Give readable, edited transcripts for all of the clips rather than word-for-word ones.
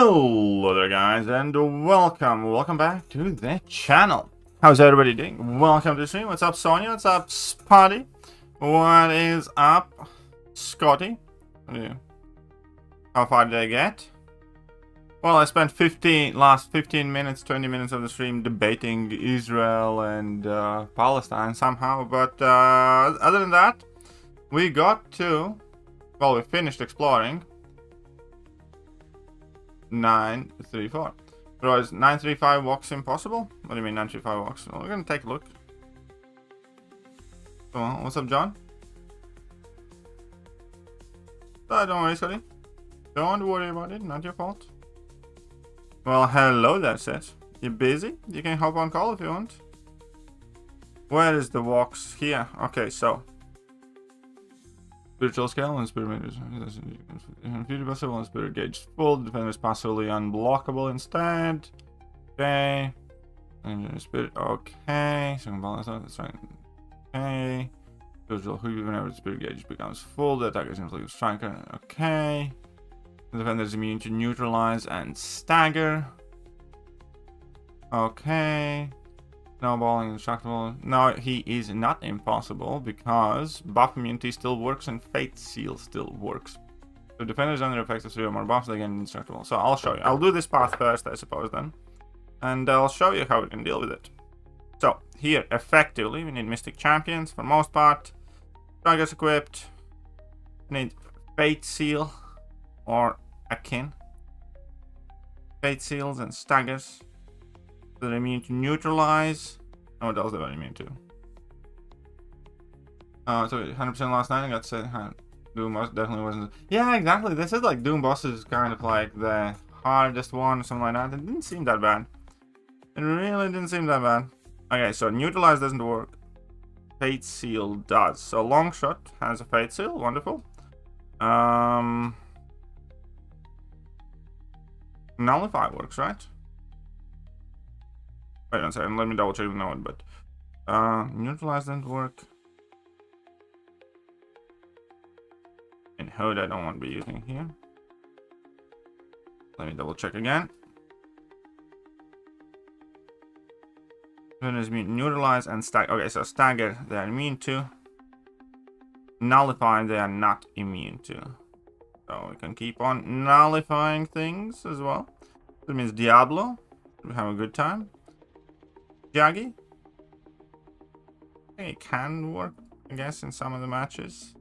Hello there guys, and welcome back to the channel. How's everybody doing? Welcome to the stream. What's up Sonia? What's up Spotty? What is up Scotty? How far did I get? Well, I spent 20 minutes of the stream debating Israel and Palestine somehow, but other than that, we got to, well, we finished exploring 934. Otherwise, 935 walks impossible? What do you mean 935 walks? Well, we're gonna take a look. Come on, what's up, John? Don't worry, Scotty. Don't worry about it, not your fault. Well, hello there, Seth. You busy? You can hop on call if you want. Where is the walks? Here. Okay, so. Spiritual scale and spirit meters. Future possible and spirit gauge full. Defender is passively unblockable instead. Okay. And spirit. Okay. Second balance. That's right. Okay. Spiritual whenever the spirit gauge becomes full, the attacker is inflicted striker. Okay. The defender is immune to neutralize and stagger. Okay. Snowballing, indestructible. No, he is not impossible because buff immunity still works and fate seal still works. So defenders under effects of 3 or more buffs, they get indestructible. So I'll show you. I'll do this path first, I suppose, then. And I'll show you how we can deal with it. So here, effectively, we need Mystic Champions for most part. Strikers equipped. We need Fate Seal or Akin. Fate Seals and Staggers. They're immune to neutralize. Oh, what else they were immune to? So 100% last night. I got to say, Doom boss definitely wasn't. Yeah, exactly. This is like Doom boss is kind of like the hardest one or something like that. It didn't seem that bad. It really didn't seem that bad. Okay, so neutralize doesn't work. Fate Seal does. So long shot has a Fate Seal. Wonderful. Nullify works, right? Wait one second, let me double check the note, but neutralize didn't work. And Hood I don't want to be using here. Let me double check again. Hood is immune, neutralize and stagger. Okay, so stagger they are immune to. Nullify they are not immune to. So we can keep on nullifying things as well. That means Diablo. We have a good time. Jaggy. I think it can work, I guess, in some of the matches.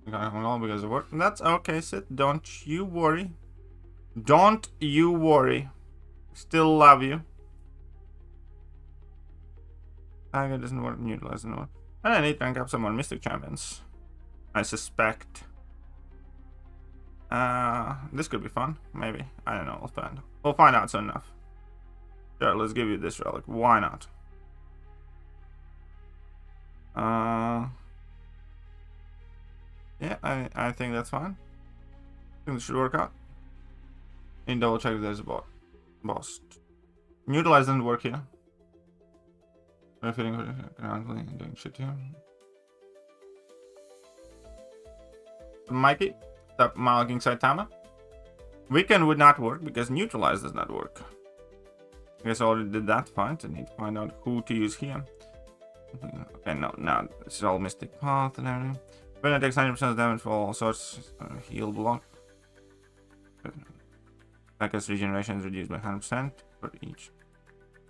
Because of work. That's okay, Sith. Don't you worry. Don't you worry. Still love you. Tiger doesn't work. Neutralize doesn't work. And I need to rank up some more Mystic Champions. I suspect. This could be fun. Maybe. I don't know. We'll find out soon enough. Sure, let's give you this relic. Why not? Yeah, I think that's fine. I think this should work out. And double check if there's a boss. Neutralize doesn't work here. We're feeling doing shit here. Mikey, stop marking Saitama. Weaken would not work because neutralize does not work. I guess I already did that. Fine. I need to find out who to use here. Okay, no, now this is all Mystic Path and everything. When it takes 90% damage for all sorts, heal block. Attacker's regeneration is reduced by 100% for each.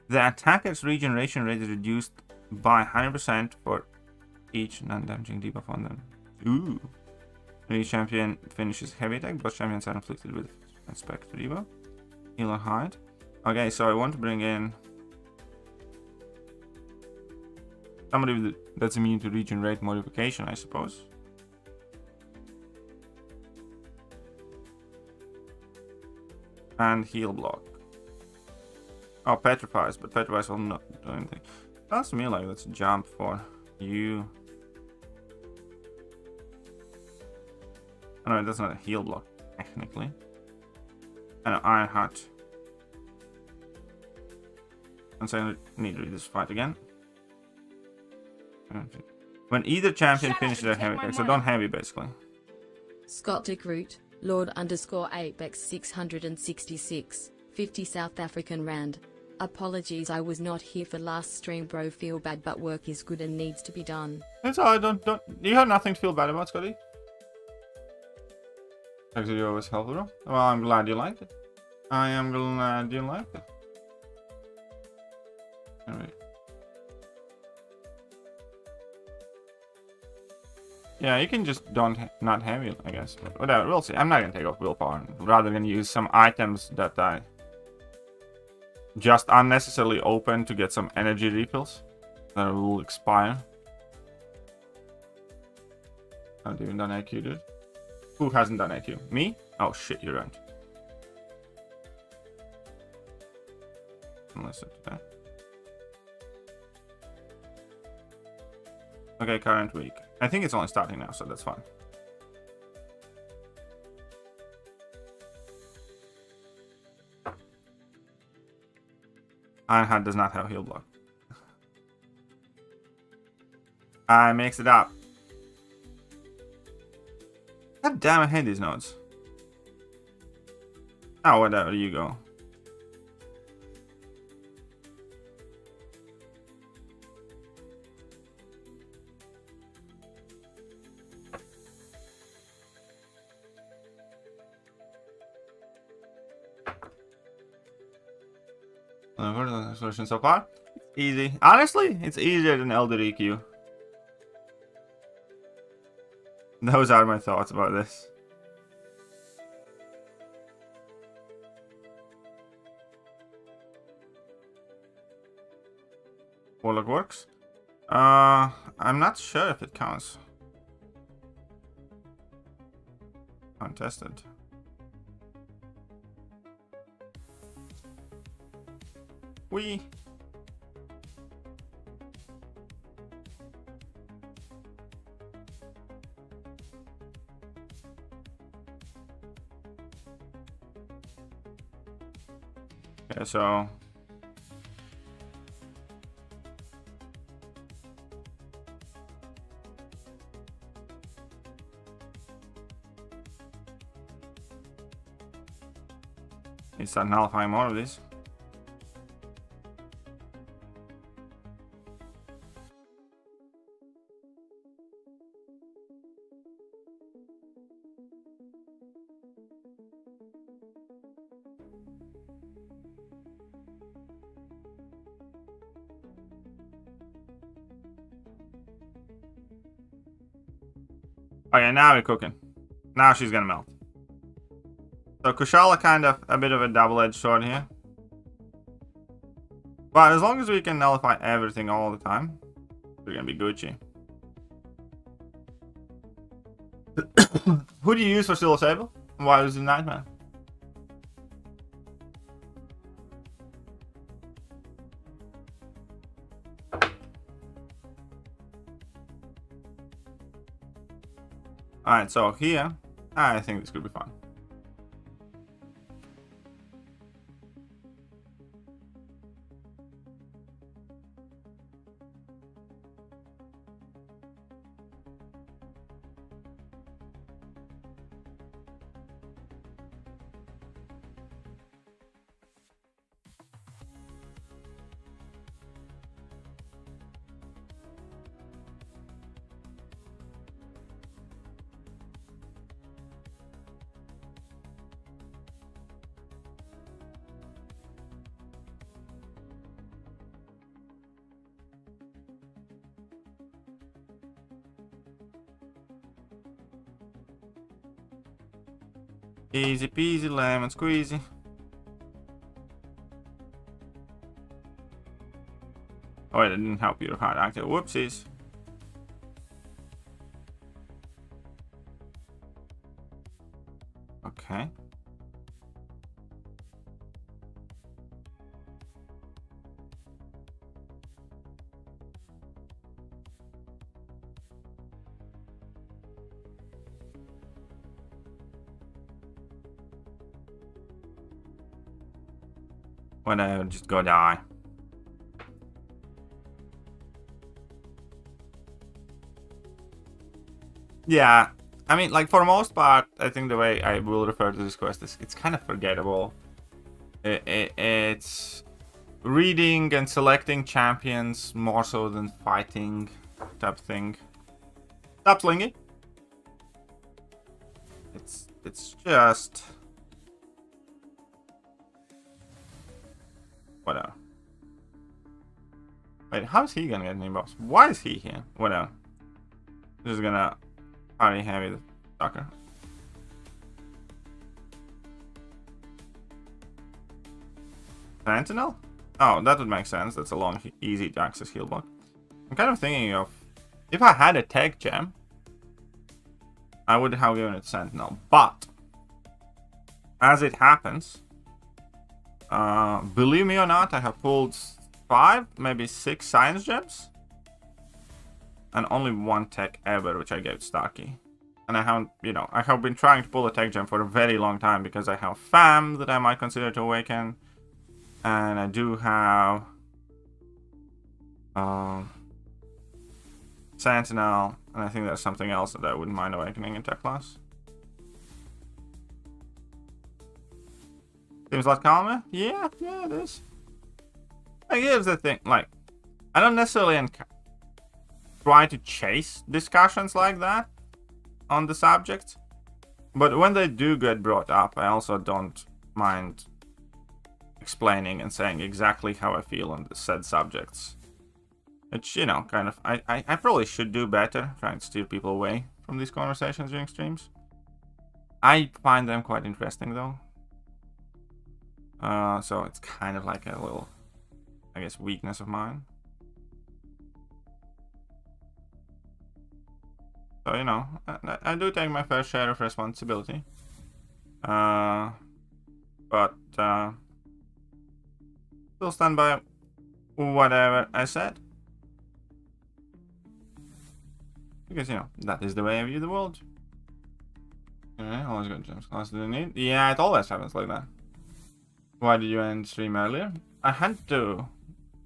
The attacker's regeneration rate is reduced by 100% for each non-damaging debuff on them. Ooh. When each champion finishes heavy attack, both champions are inflicted with Spectre debuff. Heal or hide. Okay, so I want to bring in somebody that's immune to regenerate modification, I suppose. And heal block. Oh, petrifies, but petrifies will not do anything. Sounds to me like that's a jump for you. Oh, no, that's not a heal block, technically. And an Iron Heart. So I need to read this fight again. When either champion finishes their heavy attack, so don't heavy basically. Scott Dick Root, Lord_Apex 666, 50 South African Rand. Apologies, I was not here for last stream, bro. Feel bad, but work is good and needs to be done. It's all right, don't you have nothing to feel bad about, Scotty? Thekiryu was helpful, bro. Well, I'm glad you liked it. I am glad you liked it. Anyway. Yeah, you can just not have it, I guess. But whatever, we'll see. I'm not gonna take off willpower. Rather than use some items that I just unnecessarily open to get some energy refills that will expire. I haven't even done AQ, dude. Who hasn't done AQ? Me? Oh shit, you're right. Unless it's that. Okay, current week. I think it's only starting now, so that's fine. Ironheart does not have heal block. I mixed it up. God damn, I hate these nodes. Oh, whatever, you go. Solution so far? Easy. Honestly, it's easier than Elder EQ. Those are my thoughts about this. Warlock works? I'm not sure if it counts. Untested. We. Okay, so need to start nullifying more of these. Okay, now we're cooking. Now she's gonna melt. So Kushala kind of a bit of a double-edged sword here. But as long as we can nullify everything all the time, we're gonna be Gucci. Who do you use for psilocybin? Why was it Nightmare? Alright, so here, I think this could be fun. Easy peasy, lemon squeezy. Oh wait, I didn't help you hard active. Whoopsies. Okay. Whatever, just go die. Yeah, I mean, like, for most part, I think the way I will refer to this quest is it's kind of forgettable. It's reading and selecting champions more so than fighting type thing. Stop slinging. It's just whatever. Wait, how is he gonna get any buffs? Why is he here? Whatever. Just gonna party heavy the sucker. Sentinel? Oh, that would make sense. That's a long, easy to access heal block. I'm kind of thinking of if I had a tech gem, I would have given it Sentinel. But as it happens, believe me or not, I have pulled 5, maybe 6 science gems, and only 1 tech ever, which I gave Starkey. And I haven't, you know, I have been trying to pull a tech gem for a very long time because I have Fam that I might consider to awaken. And I do have Sentinel, and I think there's something else that I wouldn't mind awakening in tech class. Seems like calmer? Yeah, it is. Like, here's the thing, like, I don't necessarily try to chase discussions like that on the subject, but when they do get brought up, I also don't mind explaining and saying exactly how I feel on the said subjects. Which, you know, kind of, I probably should do better, trying to steer people away from these conversations during streams. I find them quite interesting, though. So it's kind of like a little, I guess, weakness of mine. So, you know, I do take my fair share of responsibility. But, still stand by whatever I said. Because, you know, that is the way I view the world. Alright, always got gems class to the need. Yeah, it always happens like that. Why did you end stream earlier? I had to.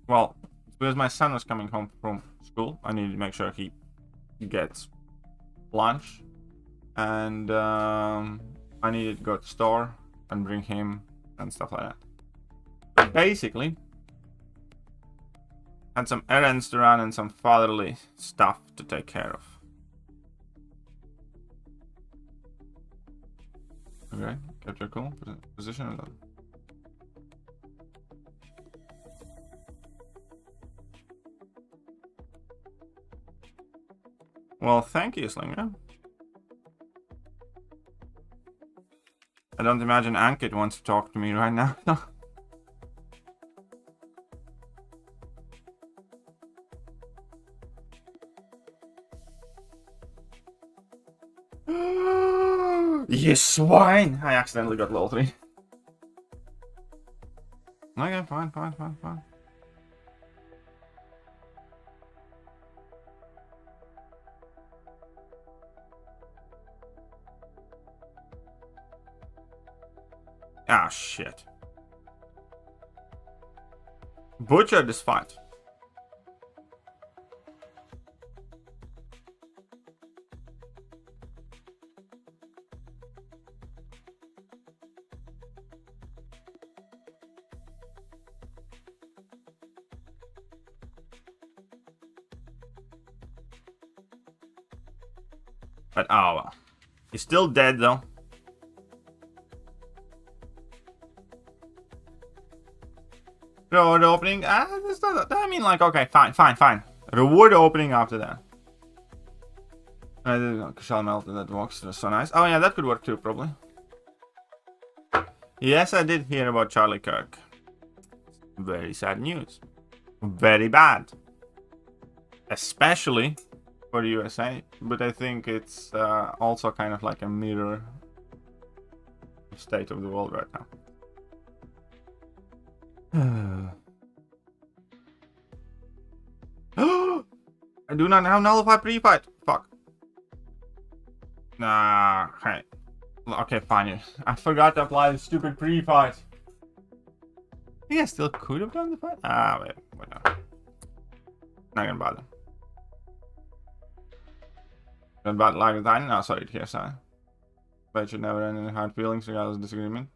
Well, because my son was coming home from school. I needed to make sure he gets lunch. And I needed to go to the store and bring him and stuff like that. But basically, had some errands to run and some fatherly stuff to take care of. Okay, kept your cool position of that. Well, thank you, Slinger. I don't imagine Ankit wants to talk to me right now. You swine! I accidentally got level 3. Okay, fine. Ah, shit. Butcher this fight. But oh well. He's still dead though. Reward opening. That's not, I mean, like, okay, fine. Reward opening after that. I didn't know. Shall melted that box. That's so nice. Oh yeah, that could work too, probably. Yes, I did hear about Charlie Kirk. Very sad news. Very bad. Especially for the USA. But I think it's also kind of like a mirror state of the world right now. I do not have nullify pre-fight. Fuck. Nah, hey. Okay, fine. I forgot to apply the stupid pre-fight. I think I still could have done the fight. Ah, wait, whatever. Not gonna bother. But like that, no, sorry to hear, sorry. But should never end in hard feelings regardless of disagreement.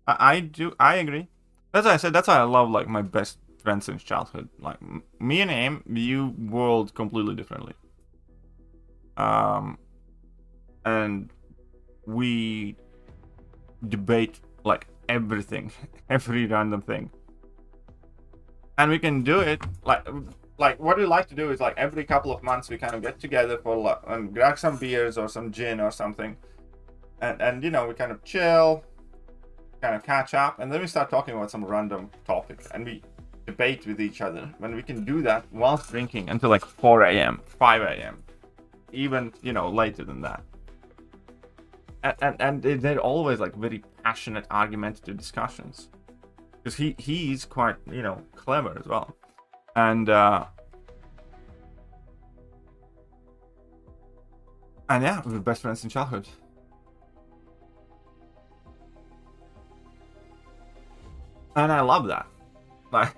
I agree. That's why I said, that's why I love like my best friends since childhood. Like me and him view world completely differently. And we debate like everything, every random thing. And we can do it like what we like to do is like every couple of months we kind of get together for and grab some beers or some gin or something, and you know, we kind of chill, kind of catch up, and then we start talking about some random topic and we debate with each other. When we can do that whilst drinking until like 4 a.m., 5 a.m., even, you know, later than that. And they're always like very passionate, argumentative discussions. Because he's quite, you know, clever as well. And yeah, we're best friends in childhood. And I love that. Like,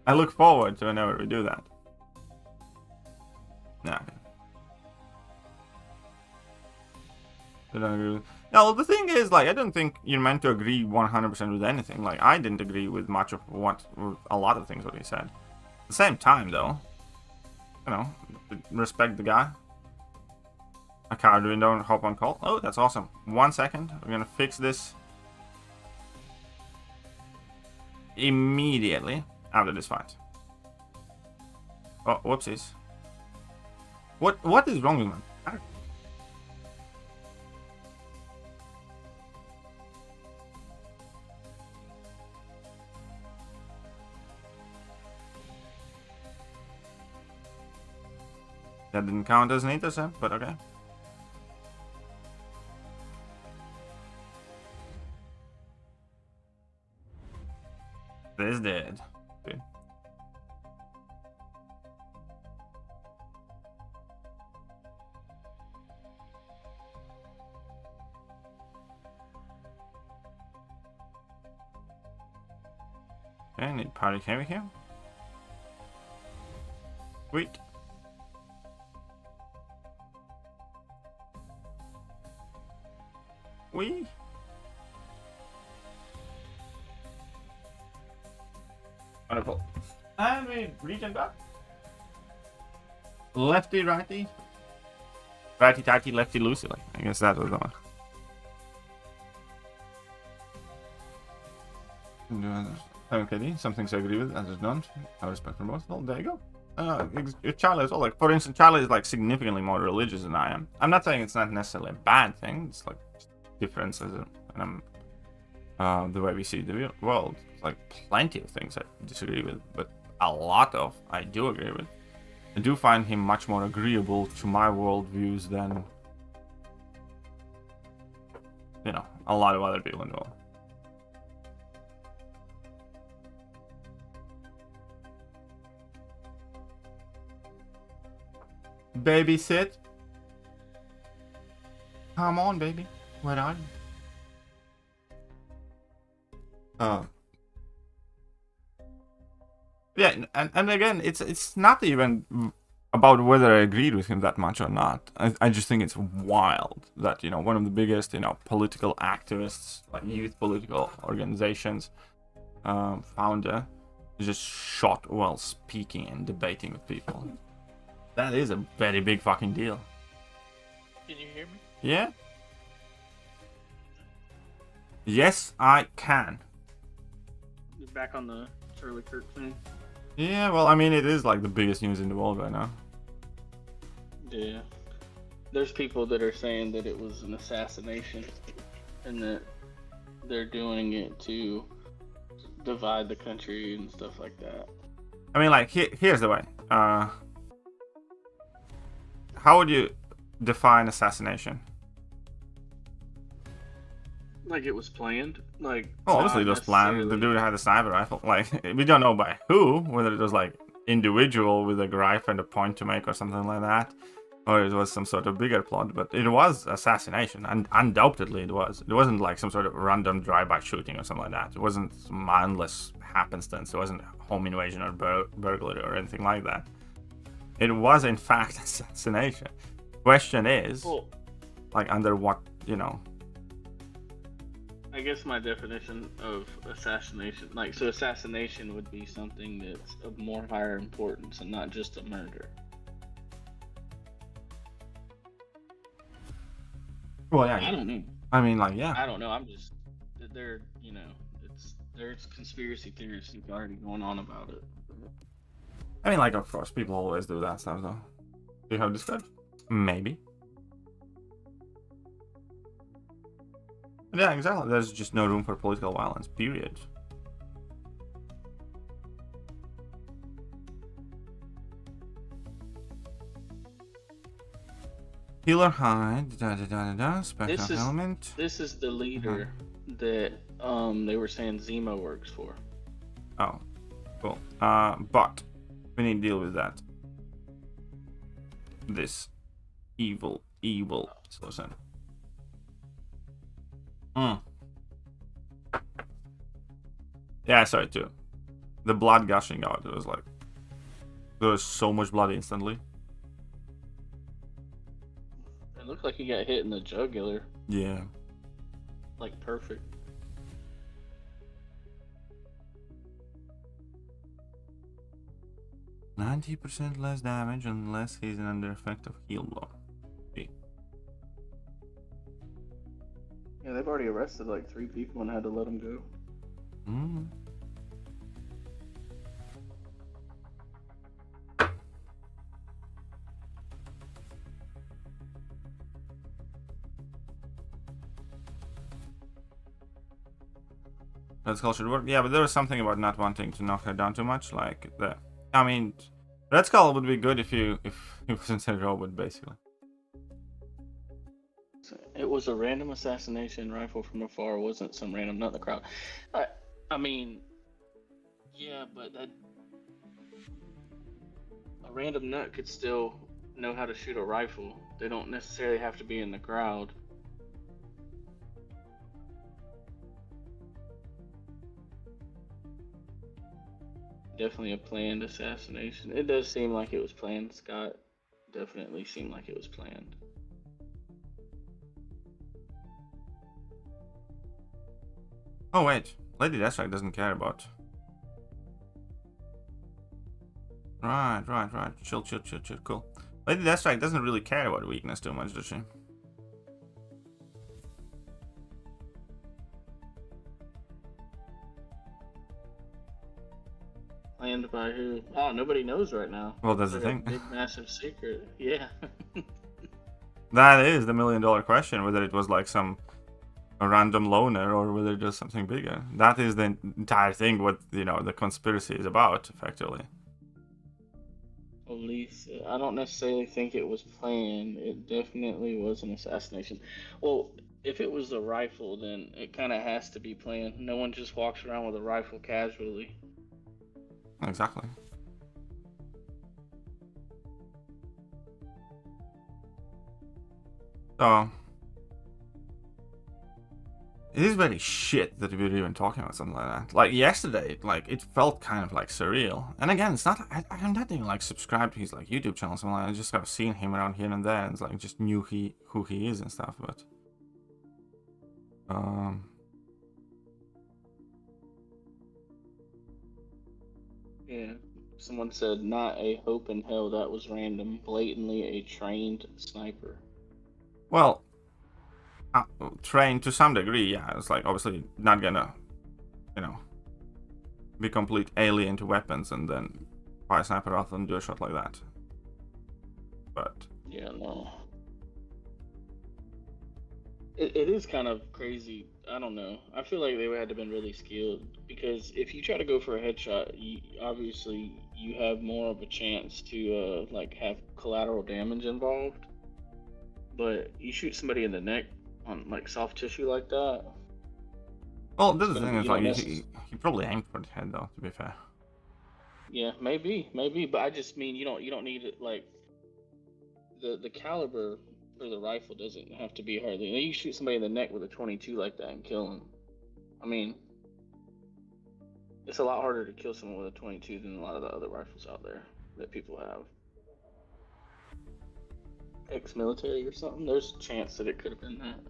I look forward to whenever we do that. Nah. I don't agree with... No, the thing is, like, I don't think you're meant to agree 100% with anything. Like, I didn't agree with much of a lot of things what he said. At the same time, though, you know, respect the guy. A card window and hop on call. Oh, that's awesome. 1 second. We're gonna fix this immediately after this fight. Oh, whoopsies. What is wrong with my card? That didn't count as an intercept, but okay. This did. Okay. Okay, need party heavy here. Sweet. Wee. Wonderful. And we regen back. Lefty, righty. Righty, tighty, lefty, loosey. Like, I guess that was the one. Okay, some things I agree with, others don't. I respect for both. Well, there you go. Charlie as well. Like, for instance, Charlie is like significantly more religious than I am. I'm not saying it's not necessarily a bad thing. It's like differences and the way we see the world. It's like plenty of things I disagree with, but a lot of I do agree with. I do find him much more agreeable to my worldviews than, you know, a lot of other people in the world. Babysit. Come on, baby. Where are you? Yeah, and again, it's not even about whether I agreed with him that much or not. I just think it's wild that, you know, one of the biggest, you know, political activists, like youth political organizations, founder, just shot while speaking and debating with people. That is a very big fucking deal. Can you hear me? Yeah. Yes, I can. You're back on the Charlie Kirk thing. Yeah, well, I mean, it is like the biggest news in the world right now. Yeah. There's people that are saying that it was an assassination and that they're doing it to divide the country and stuff like that. I mean, like, here's the way. How would you define assassination? Like it was planned? Like, well, obviously it was planned. The dude had a sniper rifle. Like, we don't know by who, whether it was like individual with a gripe and a point to make or something like that, or it was some sort of bigger plot, but it was assassination, and undoubtedly it was. It wasn't like some sort of random drive-by shooting or something like that. It wasn't mindless happenstance. It wasn't home invasion or burglary or anything like that. It was, in fact, assassination. Question is, Well, like, under what, you know? I guess my definition of assassination, like, so assassination would be something that's of more higher importance and not just a murder. Well, yeah. I don't know. I mean, like, yeah. I don't know. I'm just, they're, you know, there's conspiracy theorists already going on about it. I mean, like, of course, people always do that stuff, though. Do you have this good? Maybe. Yeah, exactly. There's just no room for political violence, period. Healer hide, special element. This is the leader that they were saying Zemo works for. Oh, cool. But we need to deal with that. This evil person. Yeah, I saw it too. The blood gushing out. It was like there was so much blood instantly. It looked like he got hit in the jugular. Yeah. Like perfect. %90 less damage unless he's under effect of heal blow. See. Yeah, they've already arrested like 3 people and had to let them go. That skull should work. Yeah, but there was something about not wanting to knock her down too much. Like the, I mean, Red Skull would be good if he wasn't a robot, basically. It was a random assassination rifle from afar. It wasn't some random nut in the crowd. I mean, yeah, but that a random nut could still know how to shoot a rifle. They don't necessarily have to be in the crowd. Definitely a planned assassination. It does seem like it was planned, Scott. Definitely seemed like it was planned. Oh wait, Lady Deathstrike doesn't care about. Right. Chill, cool. Lady Deathstrike doesn't really care about weakness too much, does she? Planned by who? Oh, nobody knows right now. Well, that's the thing. Big, massive secret. Yeah. That is the $1 million question, whether it was like a random loner or whether it was something bigger. That is the entire thing, what, you know, the conspiracy is about, effectively. At least, I don't necessarily think it was planned. It definitely was an assassination. Well, if it was a rifle, then it kind of has to be planned. No one just walks around with a rifle casually. Exactly. So it is very shit that we're even talking about something like that. Like yesterday, like it felt kind of like surreal. And again, it's not. I'm not even like subscribed to his like YouTube channel or something like that. I just have seen him around here and there, and it's like just knew who he is and stuff. But yeah. Someone said, not a hope in hell, that was random. Blatantly a trained sniper. Well, trained to some degree, yeah. It's like obviously not gonna, you know, be complete alien to weapons and then fire a sniper rifle and do a shot like that. But yeah, no. It is kind of crazy. I don't know. I feel like they had to have been really skilled, because if you try to go for a headshot, obviously you have more of a chance to like have collateral damage involved. But you shoot somebody in the neck on like soft tissue like that. Well, this is the thing. Is like he probably aimed for the head, though. To be fair. Yeah, maybe, but I just mean you don't need it, like the caliber for the rifle doesn't have to be hardly. You shoot somebody in the neck with a 22 like that and kill them. I mean, it's a lot harder to kill someone with a 22 than a lot of the other rifles out there that people have. ex-military or something. There's a chance that it could have been that.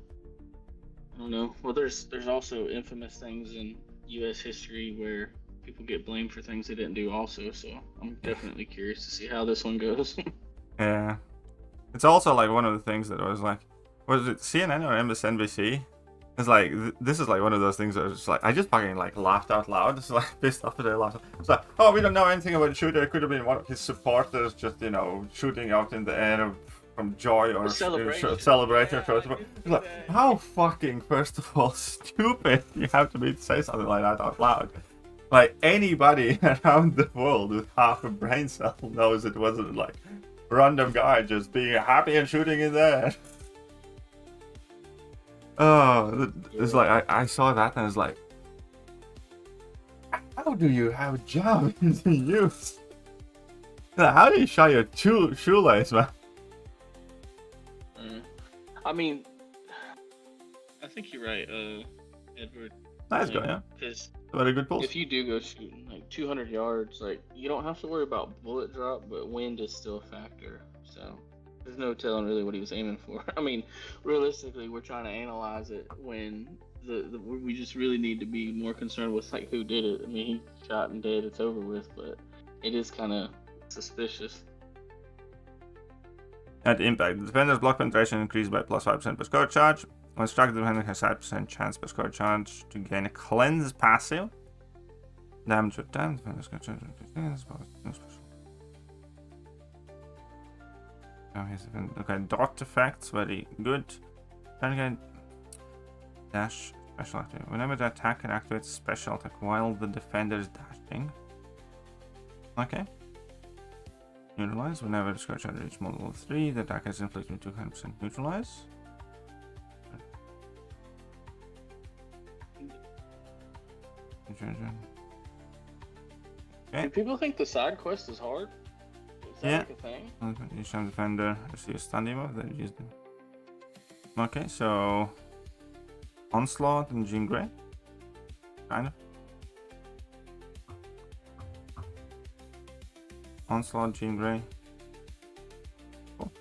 I don't know. Well, there's also infamous things in U.S. history where people get blamed for things they didn't do also, so I'm definitely curious to see how this one goes. Yeah. It's also like one of the things that I was like, was it CNN or MSNBC? It's like, this is like one of those things that was just like, I just fucking like laughed out loud. It's like pissed off that I laughed. It's like, oh, we don't know anything about the shooter. It could have been one of his supporters just, you know, shooting out in the air from joy or celebration. Yeah, It's like, how fucking, first of all, stupid you have to be to say something like that out loud. Like, anybody around the world with half a brain cell knows it wasn't like random guy just being happy and shooting in there. Oh, it's like I saw that and I was like, how do you have a job in the use? How do you shut your shoelace, man? I mean, I think you're right, Edward. Nice guy, yeah. Because very good pulse. if you do go shooting like 200 yards, like you don't have to worry about bullet drop, but wind is still a factor. So there's no telling really what he was aiming for. I mean, realistically, we're trying to analyze it when we just really need to be more concerned with like who did it. I mean, he shot and dead, it's over with, but it is kind of suspicious. At impact, the defender's block penetration increased by plus 5% per score charge. When struck, the defender has 5% chance per score charge to gain a cleanse passive. Damage with damage, defender's got charge. Okay, dot effects, very good. Then dash special activity. Whenever the attacker activates special attack while the defender is dashing. Okay. Neutralize. Whenever the score charge reaches level 3, the attacker is inflicted with 200% neutralize. Okay. Do people think the side quest is hard? Is that like a thing? Each time defender receives stun debuff, then use them. Okay, so Onslaught and Jean Grey. Kind of. Onslaught, Jean Grey. Cool.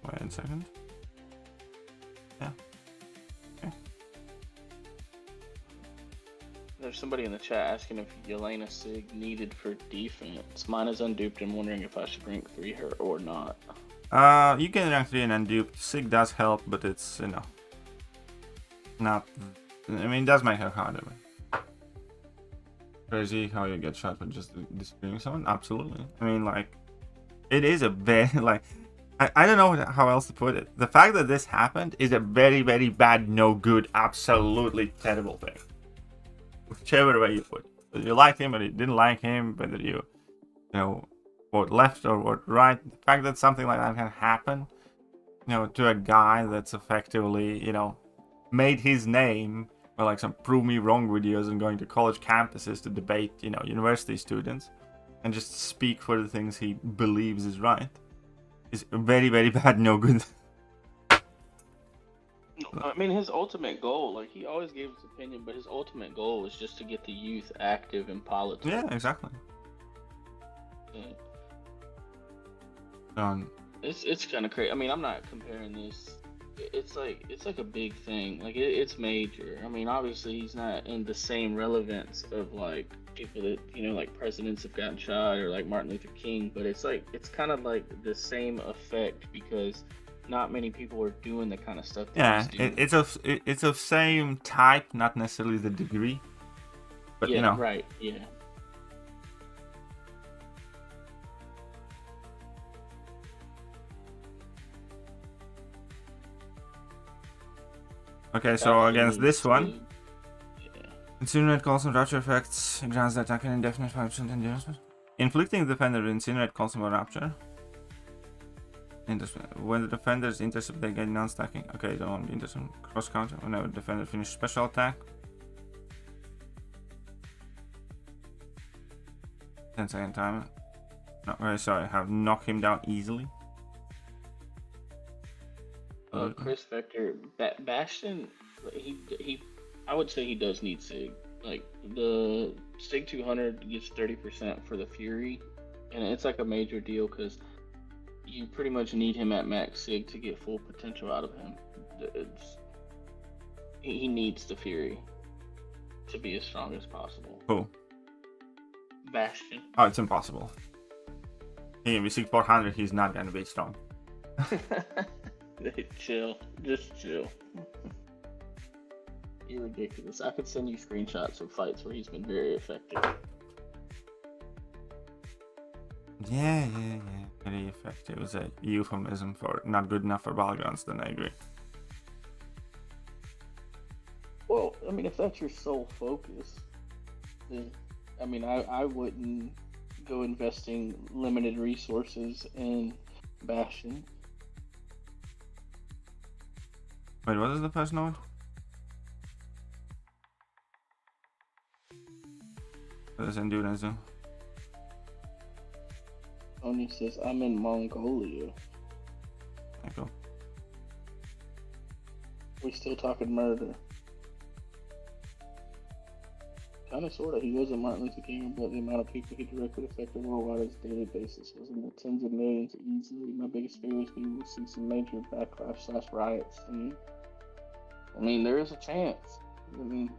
Wait a second. Yeah. Okay. There's somebody in the chat asking if Yelena Sig needed for defense. Mine is unduped and wondering if I should rank 3 her or not. You can rank 3 and unduped. Sig does help, but it's, you know, not. I mean, it does make her harder. Crazy how you get shot with just disappearing someone? Absolutely. I mean, like, it is a very, like, I don't know how else to put it. The fact that this happened is a very, very bad, no good, absolutely terrible thing. Whichever way you put it. Whether you like him or you didn't like him, whether you know, vote left or vote right. The fact that something like that can happen, you know, to a guy that's effectively, you know, made his name or like some prove me wrong videos and going to college campuses to debate, you know, university students and just speak for the things he believes is right is very, very bad, no good. I mean, his ultimate goal, like, he always gave his opinion, but his ultimate goal was just to get the youth active in politics. Yeah, exactly. Yeah. It's kind of crazy. I mean, I'm not comparing this. It's like a big thing. Like, it's major. I mean, obviously he's not in the same relevance of like people that, you know, like presidents have gotten shot or like Martin Luther King, but it's like it's kind of like the same effect because not many people are doing the kind of stuff that he's doing. It's of same type, not necessarily the degree, but yeah, you know, right? Yeah. Okay, so against this one, Yeah. Incinerate calls and Rapture effects grants the attacker indefinite 5% endurance. Inflicting the defender with Incinerate calls and Rapture. When the defender is intercepted, they get non-stacking. Okay, don't want to be intercepted. Cross counter. Whenever the defender finishes special attack. 10-second timer. No, very sorry. Have knock him down easily. Chris Vector, Bastion, I would say he does need Sig. Like, the Sig 200 gets 30% for the Fury, and it's like a major deal because you pretty much need him at max sig to get full potential out of him. He needs the Fury to be as strong as possible. Who? Bastion. Oh, it's impossible. He can be sig 400, he's not gonna be strong. Chill. Just chill. You're ridiculous. I could send you screenshots of fights where he's been very effective. Yeah. Very effective. It was a euphemism for not good enough for Battlegrounds, then I agree. Well, I mean, if that's your sole focus, then, I mean, I wouldn't go investing limited resources in Bastion. Wait, what is the first note? What does endurance do? Tony says, I'm in Mongolia. Okay, cool. We still talking murder. Kinda sorta. He wasn't Martin Luther King, but the amount of people he directly affected worldwide on a daily basis was in the tens of millions easily. My biggest fear is we will see some major backlash/riots. And I mean, there is a chance. I mean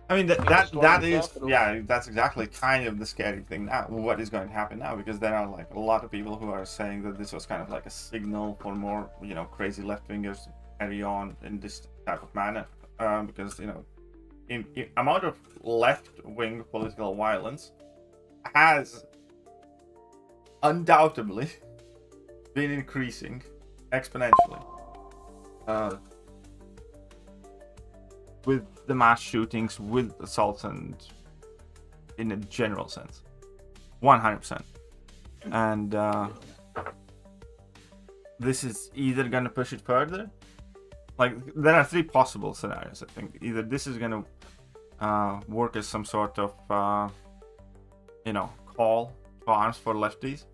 that is, yeah, that's exactly kind of the scary thing now. What is going to happen now? Because there are like a lot of people who are saying that this was kind of like a signal for more, crazy left-wingers to carry on in this type of manner. Because, in amount of left-wing political violence has undoubtedly been increasing exponentially. With the mass shootings, with assaults, and in a general sense, 100%. And this is either gonna push it further. Like, there are three possible scenarios. I think either this is gonna work as some sort of call to arms for lefties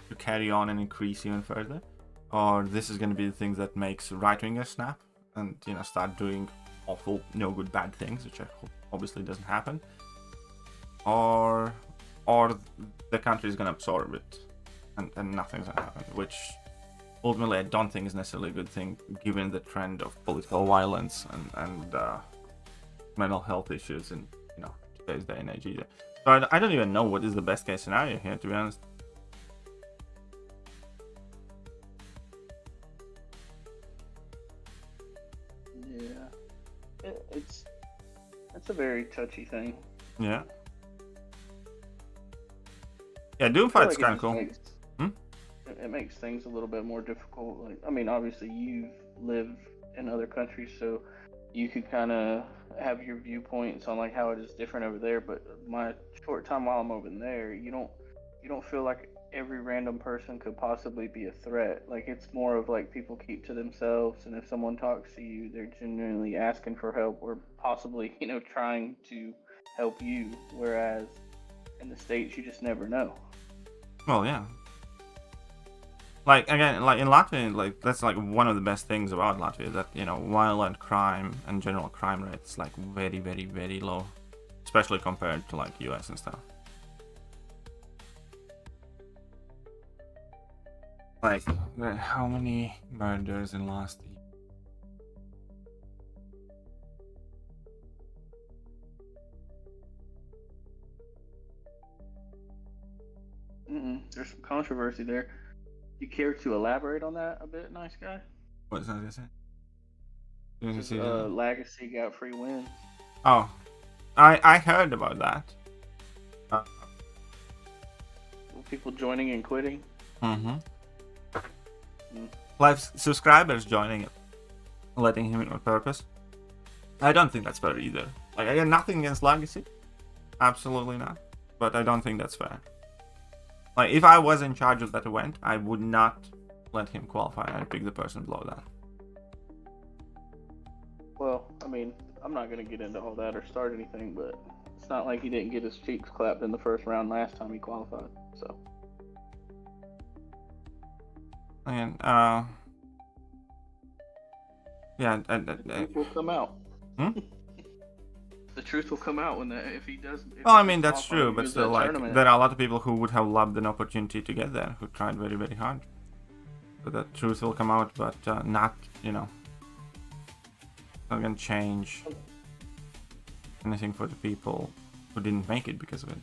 to carry on and increase even further, or this is gonna be the thing that makes right-wingers snap and start doing awful, no good, bad things, which I hope obviously doesn't happen, or the country is gonna absorb it and nothing's gonna happen, which ultimately I don't think is necessarily a good thing given the trend of political violence and mental health issues in today's day and age either. So I don't even know what is the best case scenario here, to be honest. It's a very touchy thing. Yeah, Doomfight's kind of cool. It makes things a little bit more difficult. Like, I mean, obviously you've lived in other countries, so you could kind of have your viewpoints on like how it is different over there. But my short time while I'm over there, you don't feel like every random person could possibly be a threat. Like, it's more of like people keep to themselves, and if someone talks to you, they're genuinely asking for help or possibly trying to help you. Whereas in the States, you just never know. Well, yeah. Like, again, like in Latvia, like that's like one of the best things about Latvia, that violent crime and general crime rates like very, very, very low, especially compared to like US and stuff. Like, how many murders in last year? There's some controversy there. You care to elaborate on that a bit, nice guy? What's that gonna say? Legacy got free wins. Oh, I heard about that. People joining and quitting. Live subscribers joining it, letting him in on purpose. I don't think that's fair either. Like, I got nothing against Legacy, absolutely not, but I don't think that's fair. Like, if I was in charge of that event, I would not let him qualify. I'd pick the person below that. Well, I mean, I'm not going to get into all that or start anything, but it's not like he didn't get his cheeks clapped in the first round last time he qualified, so. And, the truth will come out. The truth will come out when if he does. Well, I mean, that's true, but still, like, there are a lot of people who would have loved an opportunity to get there, who tried very, very hard. but the truth will come out, but not, you know, not gonna change anything for the people who didn't make it because of it.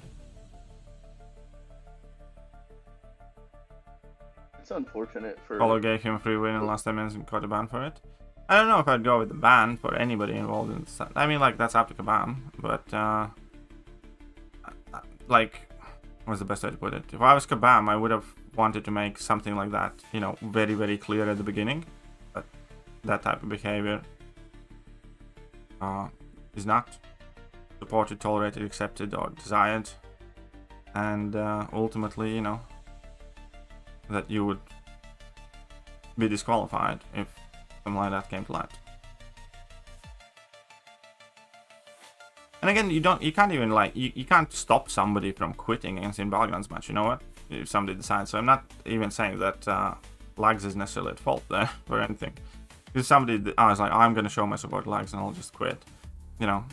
It's unfortunate for. Polo gave him a free win in the last 10 minutes and caught a ban for it. I don't know if I'd go with the ban for anybody involved in this. I mean, like, that's up to Kabam, but like, what's the best way to put it? If I was Kabam, I would have wanted to make something like that, you know, very, very clear at the beginning. But that type of behavior is not supported, tolerated, accepted, or desired. And ultimately, you know, that you would be disqualified if something like that came to light. And again, you can't even, like, you can't stop somebody from quitting against an Balgan's match, you know what? If somebody decides. So I'm not even saying that Lags is necessarily at fault there or anything. If somebody is like, I'm gonna show my support to Lags and I'll just quit, you know,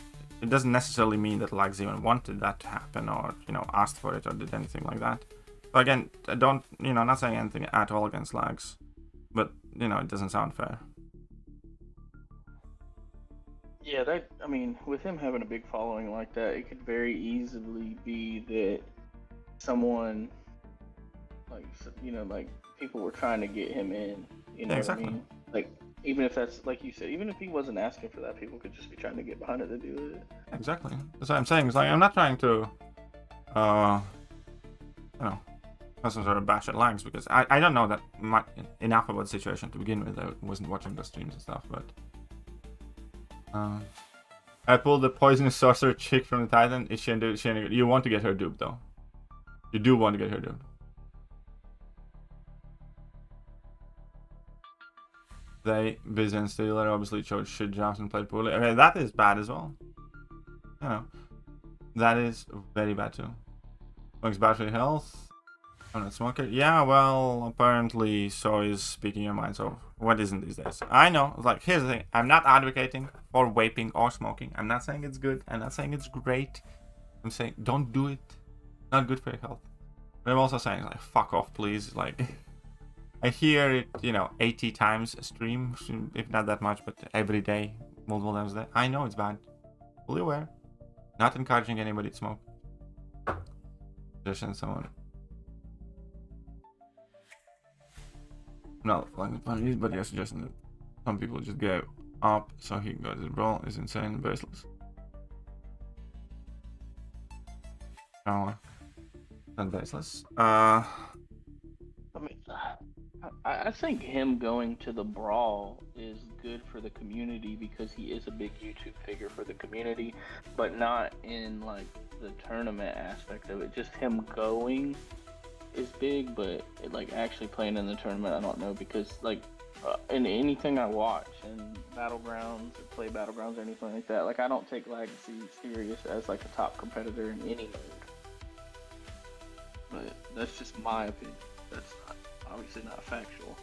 it doesn't necessarily mean that Lags even wanted that to happen or, you know, asked for it or did anything like that. So again, I don't, you know, not saying anything at all against Lags, but, you know, it doesn't sound fair. Yeah, that, I mean, with him having a big following like that, it could very easily be that someone, like, you know, like, people were trying to get him in, you know, Yeah, exactly. what I mean? Like, even if that's, like you said, even if he wasn't asking for that, people could just be trying to get behind it to do it. Exactly. That's what I'm saying. It's like, I'm not trying to, you know, some sort of bash at Lags, because I don't know that much enough about the situation to begin with. I wasn't watching the streams and stuff, but I pulled the poisonous sorcerer chick from the Titan. Is she any good? You want to get her duped though. You do want to get her duped. They, Biz and Steeler obviously chose shit jobs and played poorly. Okay, that is bad as well. You know, that is very bad too. Thanks battery health. I'm not smoker. Yeah, well, apparently so is speaking your mind. So what isn't these days? I know. Like, here's the thing. I'm not advocating for vaping or smoking. I'm not saying it's good. I'm not saying it's great. I'm saying don't do it. Not good for your health. But I'm also saying, like, fuck off, please. Like, I hear it, you know, 80 times a stream, if not that much, but every day, multiple times a day. I know it's bad. Fully aware. Not encouraging anybody to smoke. Suggestion someone. Not like funny, but you're suggesting that some people just go up so he goes to brawl is insane and baseless. Oh, not baseless. I mean, I think him going to the brawl is good for the community because he is a big YouTube figure for the community, but not in like the tournament aspect of it. Just him going is big, but it, like, actually playing in the tournament, I don't know, because like in anything I watch and battlegrounds or play battlegrounds or anything like that, like, I don't take Legacy serious as like a top competitor in any mode. But that's just my opinion. That's not, obviously not factual.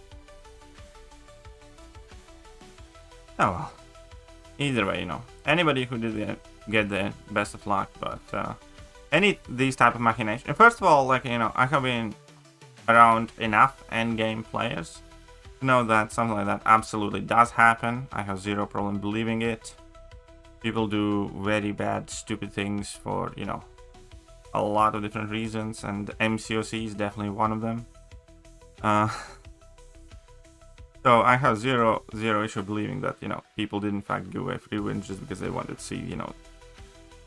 Oh well. Either way, you know, anybody who did get the best of luck, but these type of machinations. And first of all, like, you know, I have been around enough endgame players to know that something like that absolutely does happen. I have zero problem believing it. People do very bad, stupid things for, you know, a lot of different reasons, and MCOC is definitely one of them. So I have zero issue believing that, you know, people did in fact give away free wins just because they wanted to see, you know,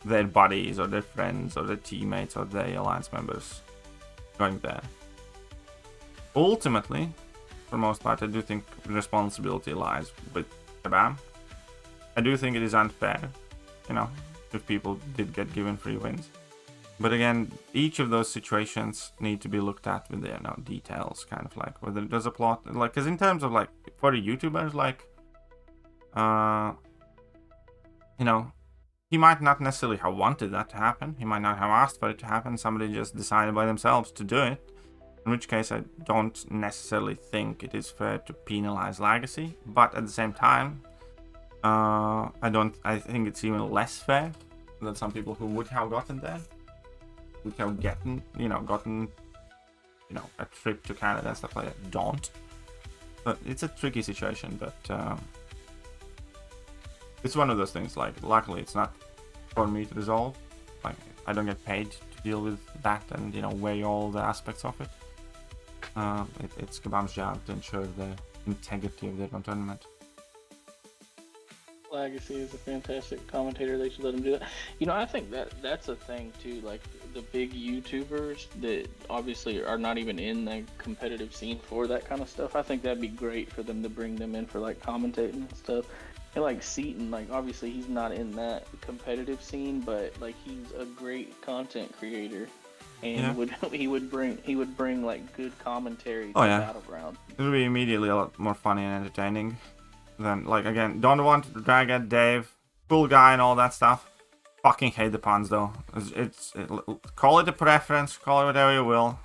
their buddies or their friends or their teammates or their alliance members going there. Ultimately, for the most part, I do think responsibility lies with Kabam. I do think it is unfair, you know, if people did get given free wins. But again, each of those situations need to be looked at with their, you know, details, kind of like whether there's a plot, like, because in terms of like for the YouTubers, like, you know, he might not necessarily have wanted that to happen. He might not have asked for it to happen. Somebody just decided by themselves to do it. In which case, I don't necessarily think it is fair to penalize Legacy. But at the same time, I think it's even less fair that some people who would have gotten there would have gotten a trip to Canada and stuff like that don't. But it's a tricky situation, but it's one of those things, like, luckily it's not for me to resolve. Like, I don't get paid to deal with that and, you know, weigh all the aspects of it. It's Kabam's job to ensure the integrity of their own tournament. Legacy is a fantastic commentator. They should let him do that. You know, I think that's a thing too. Like the big YouTubers that obviously are not even in the competitive scene for that kind of stuff. I think that'd be great for them to bring them in for like commentating and stuff. And like Seaton, like obviously he's not in that competitive scene, but like he's a great content creator, and he would bring like good commentary to the Battleground. It would be immediately a lot more funny and entertaining. Then, like, again, don't want to drag at Dave, cool guy and all that stuff. Fucking hate the puns, though. Call it a preference, call it whatever you will.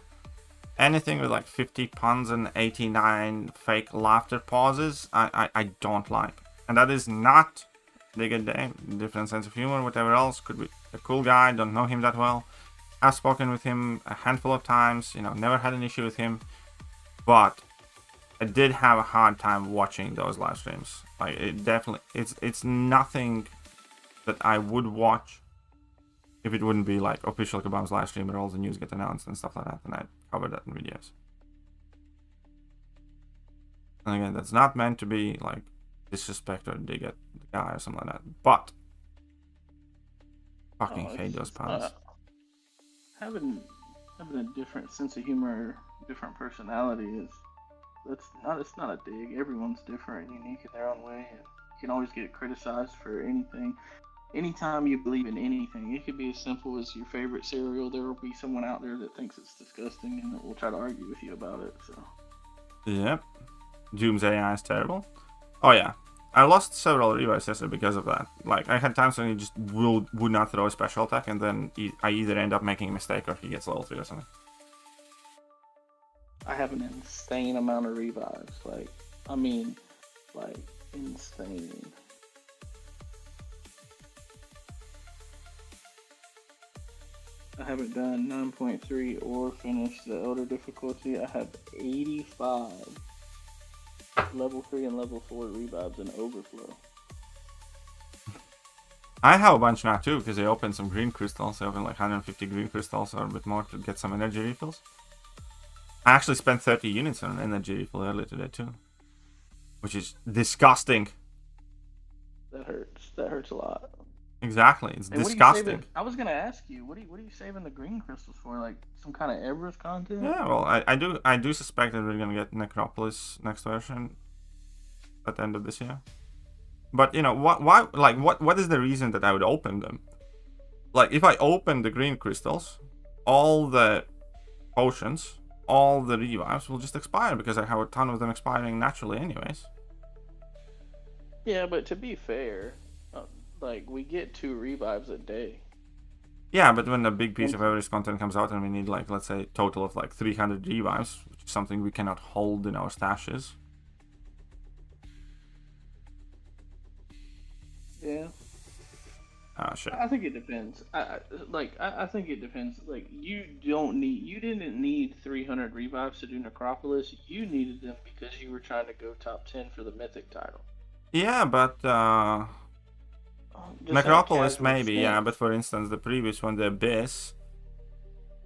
Anything with like 50 puns and 89 fake laughter pauses, I don't like. And that is not dig at Dave, different sense of humor, whatever else. Could be a cool guy, don't know him that well. I've spoken with him a handful of times, you know, never had an issue with him. But I did have a hard time watching those live streams. Like, it definitely, it's nothing that I would watch if it wouldn't be like official Kabam's live stream where all the news get announced and stuff like that, and I cover that in videos. And again, that's not meant to be like disrespect or dig at the guy or something like that, but fucking hate those puns. Having a different sense of humor, different personality is. It's not a dig. Everyone's different and unique in their own way. And you can always get criticized for anything. Anytime you believe in anything, it could be as simple as your favorite cereal. There will be someone out there that thinks it's disgusting and that will try to argue with you about it. So. Yep. Doom's AI is terrible. Oh yeah. I lost several revives yesterday because of that. Like, I had times when he just would not throw a special attack, and then I either end up making a mistake or he gets level 3 or something. I have an insane amount of revives. Like insane. I haven't done 9.3 or finished the Elder difficulty. I have 85 level 3 and level 4 revives in Overflow. I have a bunch now too, because I opened some green crystals. I opened like 150 green crystals or a bit more to get some energy refills. I actually spent 30 units on an energy refill earlier today too, which is disgusting. That hurts. That hurts a lot. Exactly, it's disgusting. I was gonna ask you, what are you saving the green crystals for? Like some kind of Everest content? Yeah, well, I do suspect that we're gonna get Necropolis next version at the end of this year. But you know what is the reason that I would open them? Like, if I open the green crystals, all the potions, all the revives will just expire because I have a ton of them expiring naturally anyways. Yeah, but to be fair, like, we get 2 revives a day. Yeah, but when a big piece of Everest content comes out and we need, like, let's say a total of like 300 revives, which is something we cannot hold in our stashes. Yeah. Sure. I think it depends. I think it depends. Like, you didn't need 300 revives to do Necropolis. You needed them because you were trying to go top 10 for the Mythic title. Yeah, but Necropolis maybe, yeah, but for instance, the previous one, the Abyss,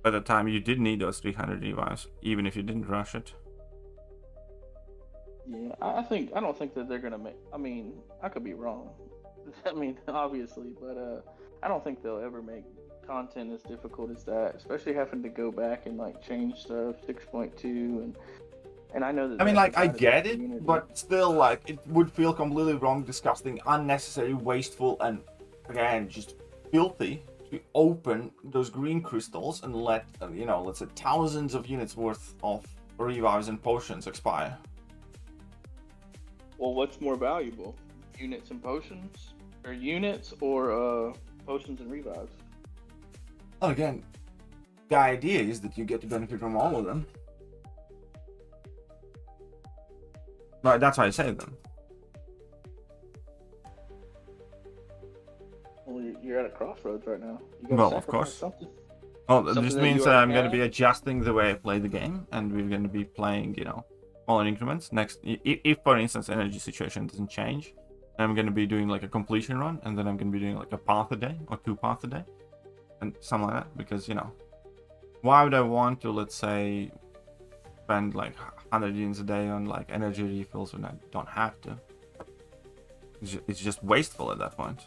by the time you did need those 300 revives, even if you didn't rush it. Yeah, I don't think that they're gonna make. I mean, I could be wrong. I mean, obviously, but I don't think they'll ever make content as difficult as that, especially having to go back and like change stuff 6.2 and I know that. I mean, like, I get it, but still, like, it would feel completely wrong, disgusting, unnecessary, wasteful, and again, just filthy to open those green crystals and let, you know, let's say thousands of units worth of revives and potions expire. Well, what's more valuable, units and potions, or units or potions and revives? Well, again, the idea is that you get to benefit from all of them. Right, that's why I say them. Well, you're at a crossroads right now. Well, of course. Something. Oh, this means I'm going to be adjusting the way I play the game, and we're going to be playing, you know, smaller increments. Next, if for instance energy situation doesn't change, I'm gonna be doing like a completion run, and then I'm gonna be doing like a path a day or 2 paths a day, and something like that. Because you know, why would I want to, let's say, spend like 100 units a day on like energy refills when I don't have to? It's just wasteful at that point.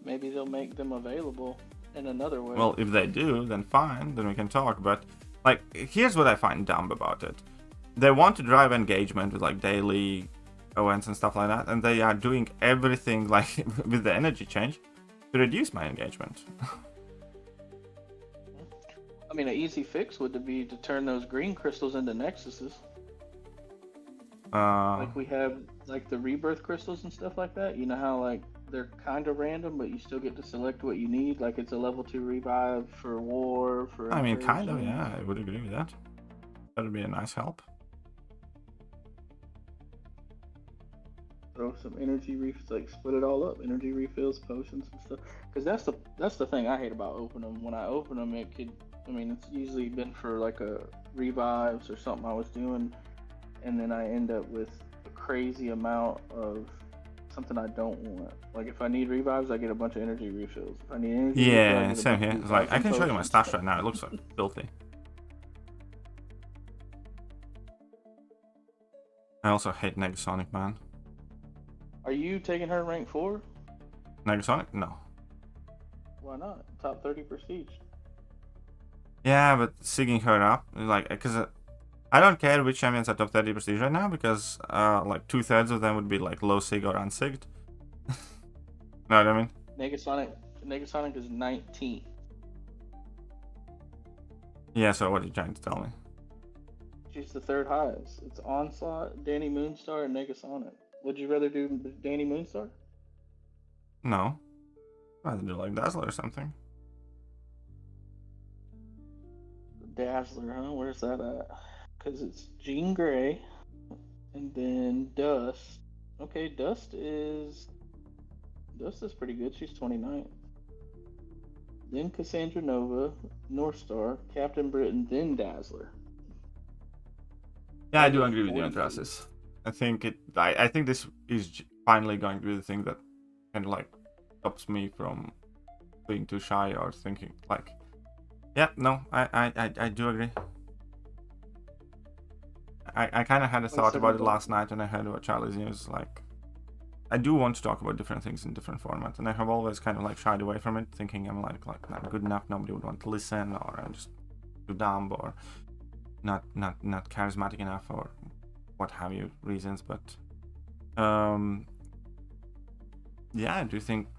Maybe they'll make them available in another way. Well, if they do, then fine, then we can talk. But like, here's what I find dumb about it. They want to drive engagement with like daily events and stuff like that, and they are doing everything like with the energy change to reduce my engagement. I mean, an easy fix would be to turn those green crystals into nexuses. Like we have like the rebirth crystals and stuff like that. You know how like they're kind of random, but you still get to select what you need. Like it's a level 2 revive for war. For I mean, kind of, yeah. I would agree with that. That would be a nice help. Throw some energy refills, like split it all up. Energy refills, potions, and stuff. Because that's the thing I hate about opening them. When I open them, it could. I mean, it's usually been for like a revives or something I was doing, and then I end up with a crazy amount of something I don't want. Like if I need revives, I get a bunch of energy refills. If I need energy yeah, same here. It's like I can show you my stash right now. It looks like filthy. I also hate Negasonic, man. Are you taking her rank 4? Negasonic? No. Why not? Top 30 prestige. Yeah, but sigging her up, like, because I don't care which champions are top 30 prestige right now, because like 2/3 of them would be like low sig or unsigged. Know what I mean? Negasonic is 19. Yeah, so what are you trying to tell me? She's the 3rd highest. It's Onslaught, Danny Moonstar, and Negasonic. Would you rather do Danny Moonstar? No. I'd rather do like Dazzler or something. Dazzler, huh? Where's that at? Because it's Jean Grey, and then Dust. Okay, Dust is pretty good. She's 29. Then Cassandra Nova, Northstar, Captain Britain, then Dazzler. Yeah, I do agree with you on Trasis. I think this is finally going to be the thing that kind of like stops me from being too shy or thinking like, yeah, no, I do agree. I kind of had a thought about it last night when I heard about Charlie's news. Like, I do want to talk about different things in different formats, and I have always kind of like shied away from it, thinking I'm like not good enough, nobody would want to listen, or I'm just too dumb, or not charismatic enough, or what have you reasons. But yeah, I do think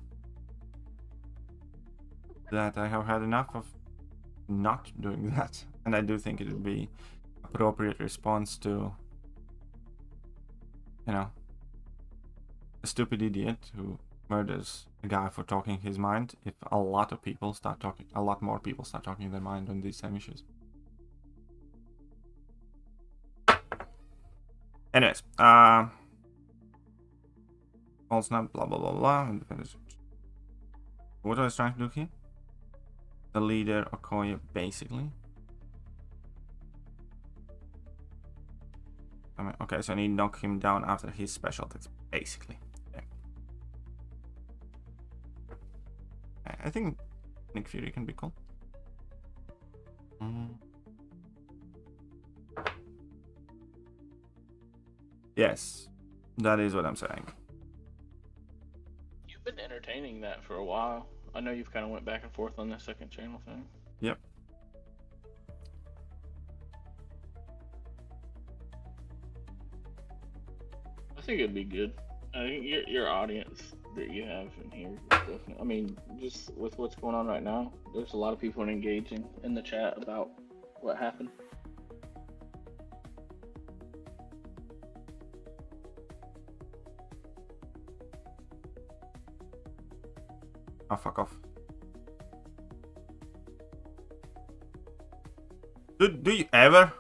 that I have had enough of not doing that, and I do think it would be appropriate response to, you know, a stupid idiot who murders a guy for talking his mind. If a lot more people start talking their mind on these same issues. Anyways, false snap, blah blah blah blah. What I was trying to do here? The leader Okoye, basically. I mean, okay, so I need to knock him down after his special attacks, basically. Okay. I think Nick Fury can be cool. Yes, that is what I'm saying. You've been entertaining that for a while. I know you've kind of went back and forth on the second channel thing. Yep. I think it'd be good. I think your audience that you have in here is definitely. I mean, just with what's going on right now, there's a lot of people engaging in the chat about what happened. Oh, fuck off. Do you ever?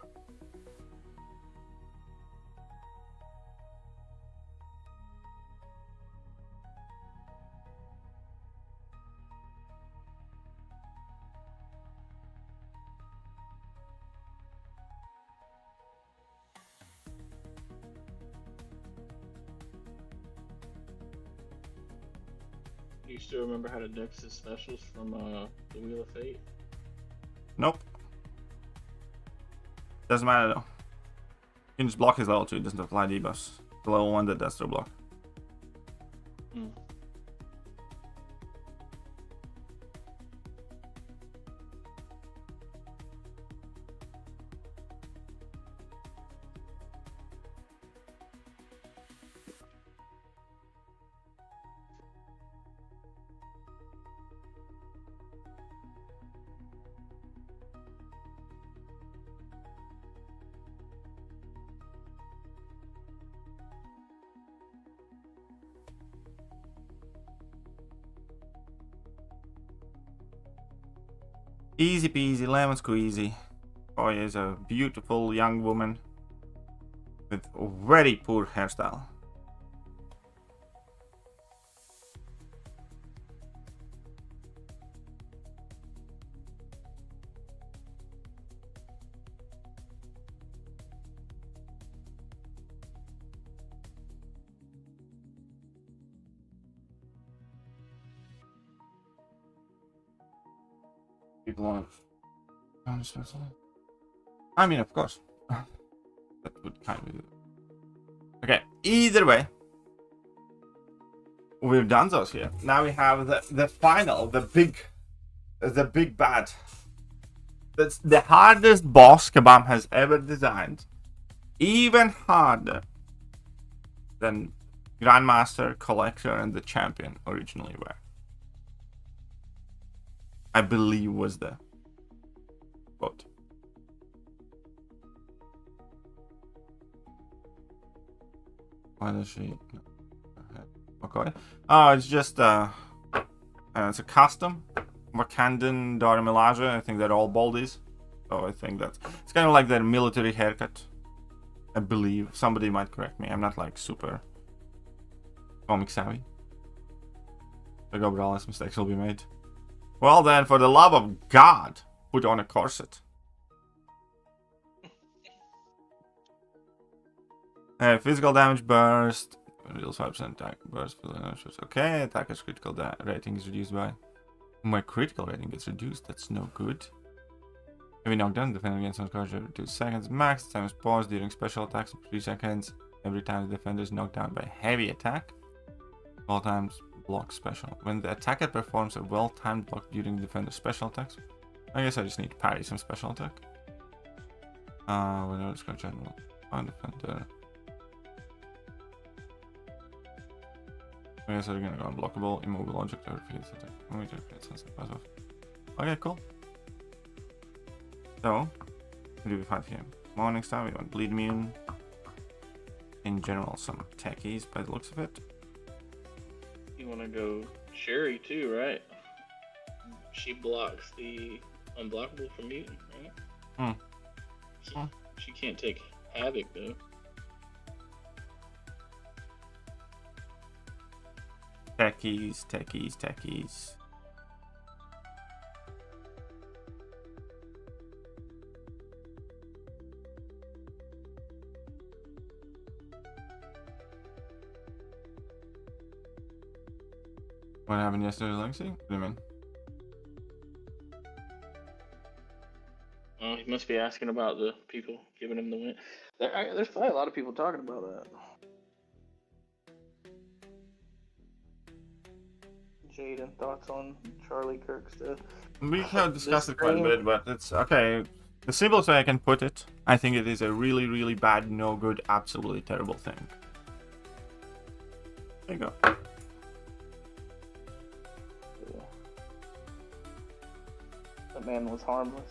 Do you still remember how to dex his specials from the Wheel of Fate? Nope. Doesn't matter though. You can just block his level 2, it doesn't apply debuffs. The level 1 that does still block. Hmm. Easy peasy, lemon squeezy. Koi is a beautiful young woman with a very poor hairstyle. People want I mean, of course. That would kind of. Okay, either way, we've done those here. Now we have the final, the big bad. That's the hardest boss Kabam has ever designed. Even harder than Grandmaster, Collector, and the Champion originally were. I believe was the quote. Why does she? Okay. Oh, it's just it's a custom Wakandan Dara Milaje. I think they're all baldies, so I think that's it's kind of like their military haircut. I believe somebody might correct me. I'm not like super comic savvy. Regardless, mistakes will be made. Well then, for the love of God, put on a corset. Physical damage burst. Deals 5% attack burst. Okay, attacker's critical rating is reduced by... My critical rating gets reduced, that's no good. Every knockdown, defender against uncharged every 2 seconds. Max time is paused during special attacks of 3 seconds. Every time the defender is knocked down by heavy attack. All times block special. When the attacker performs a well-timed block during the defender's special attacks. I guess I just need to parry some special attack. When it's general. Find defender. I guess I'm gonna go unblockable, immobile object, or repeat attack. Okay, cool. So, what do we find here? Morning Star, we want bleed immune. In general, some techies by the looks of it. You want to go Sherry too, right? She blocks the unblockable from mutant, right? She can't take Havoc though. Techies. What happened yesterday, Lexi? What do you mean? Oh, he must be asking about the people giving him the win. There's probably a lot of people talking about that. Jaden, thoughts on Charlie Kirk's death? We have discussed it quite a bit, but it's okay. The simplest way I can put it, I think it is a really, really bad, no good, absolutely terrible thing. There you go. Yeah. That man was harmless.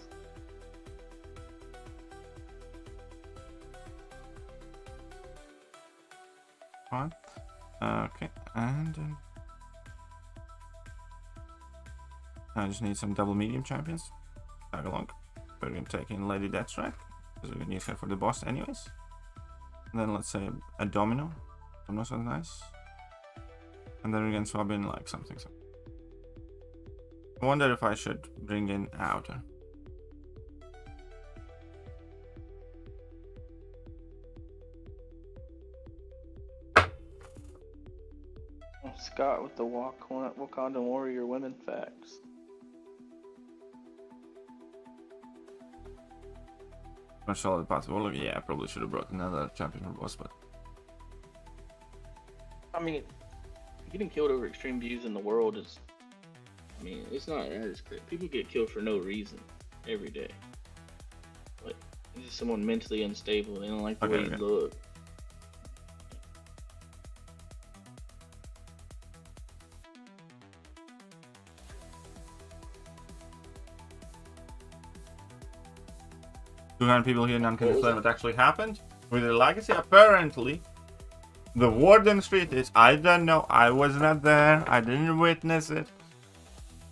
Fine. Okay, and I just need some double medium champions. Tag along. We're gonna take in Lady Deathstrike, because we're gonna use her for the boss anyways. And then let's say a Domino. Domino sounds nice. And then we can swap in like something. I wonder if I should bring in Outer. Scott with the Wakanda Warrior women facts. Charlotte possible. Yeah, I probably should have brought another champion for boss, but I mean, getting killed over extreme views in the world is, I mean, it's not as crazy. People get killed for no reason every day. Like, it's just someone mentally unstable. They don't like the way you look. People here, none can explain what actually happened with the legacy. Apparently, the word in the street is, I don't know, I was not there, I didn't witness it.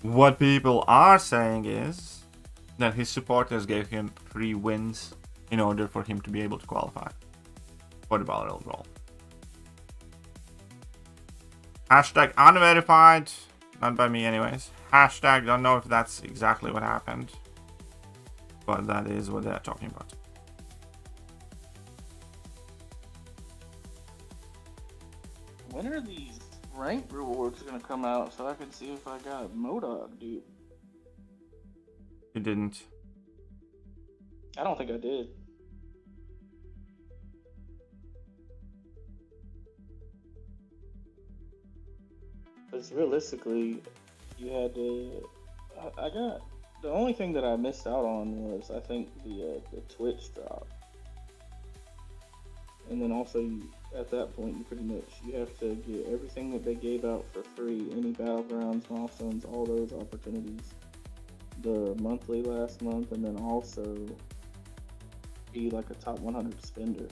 What people are saying is that his supporters gave him 3 wins in order for him to be able to qualify for the Battle Royale role. Hashtag unverified, not by me anyways. Hashtag don't know if that's exactly what happened. But that is what they're talking about. When are these rank rewards gonna come out so I can see if I got MODOK, dude? You didn't. I don't think I did. Because realistically, you had to. I got. The only thing that I missed out on was, I think, the Twitch drop. And then also, at that point, you have to get everything that they gave out for free. Any battlegrounds, milestones, all those opportunities. The monthly last month, and then also be like a top 100 spender.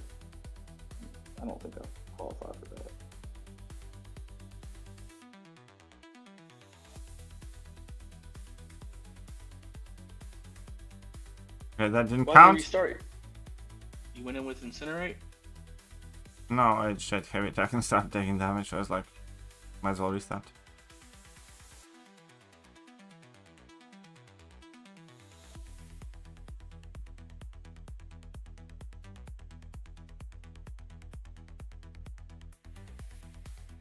I don't think I qualify for that. Okay, that didn't Why count. did you restart? You went in with Incinerate? No, I just tried heavy attack and started taking damage. So I was like, might as well restart.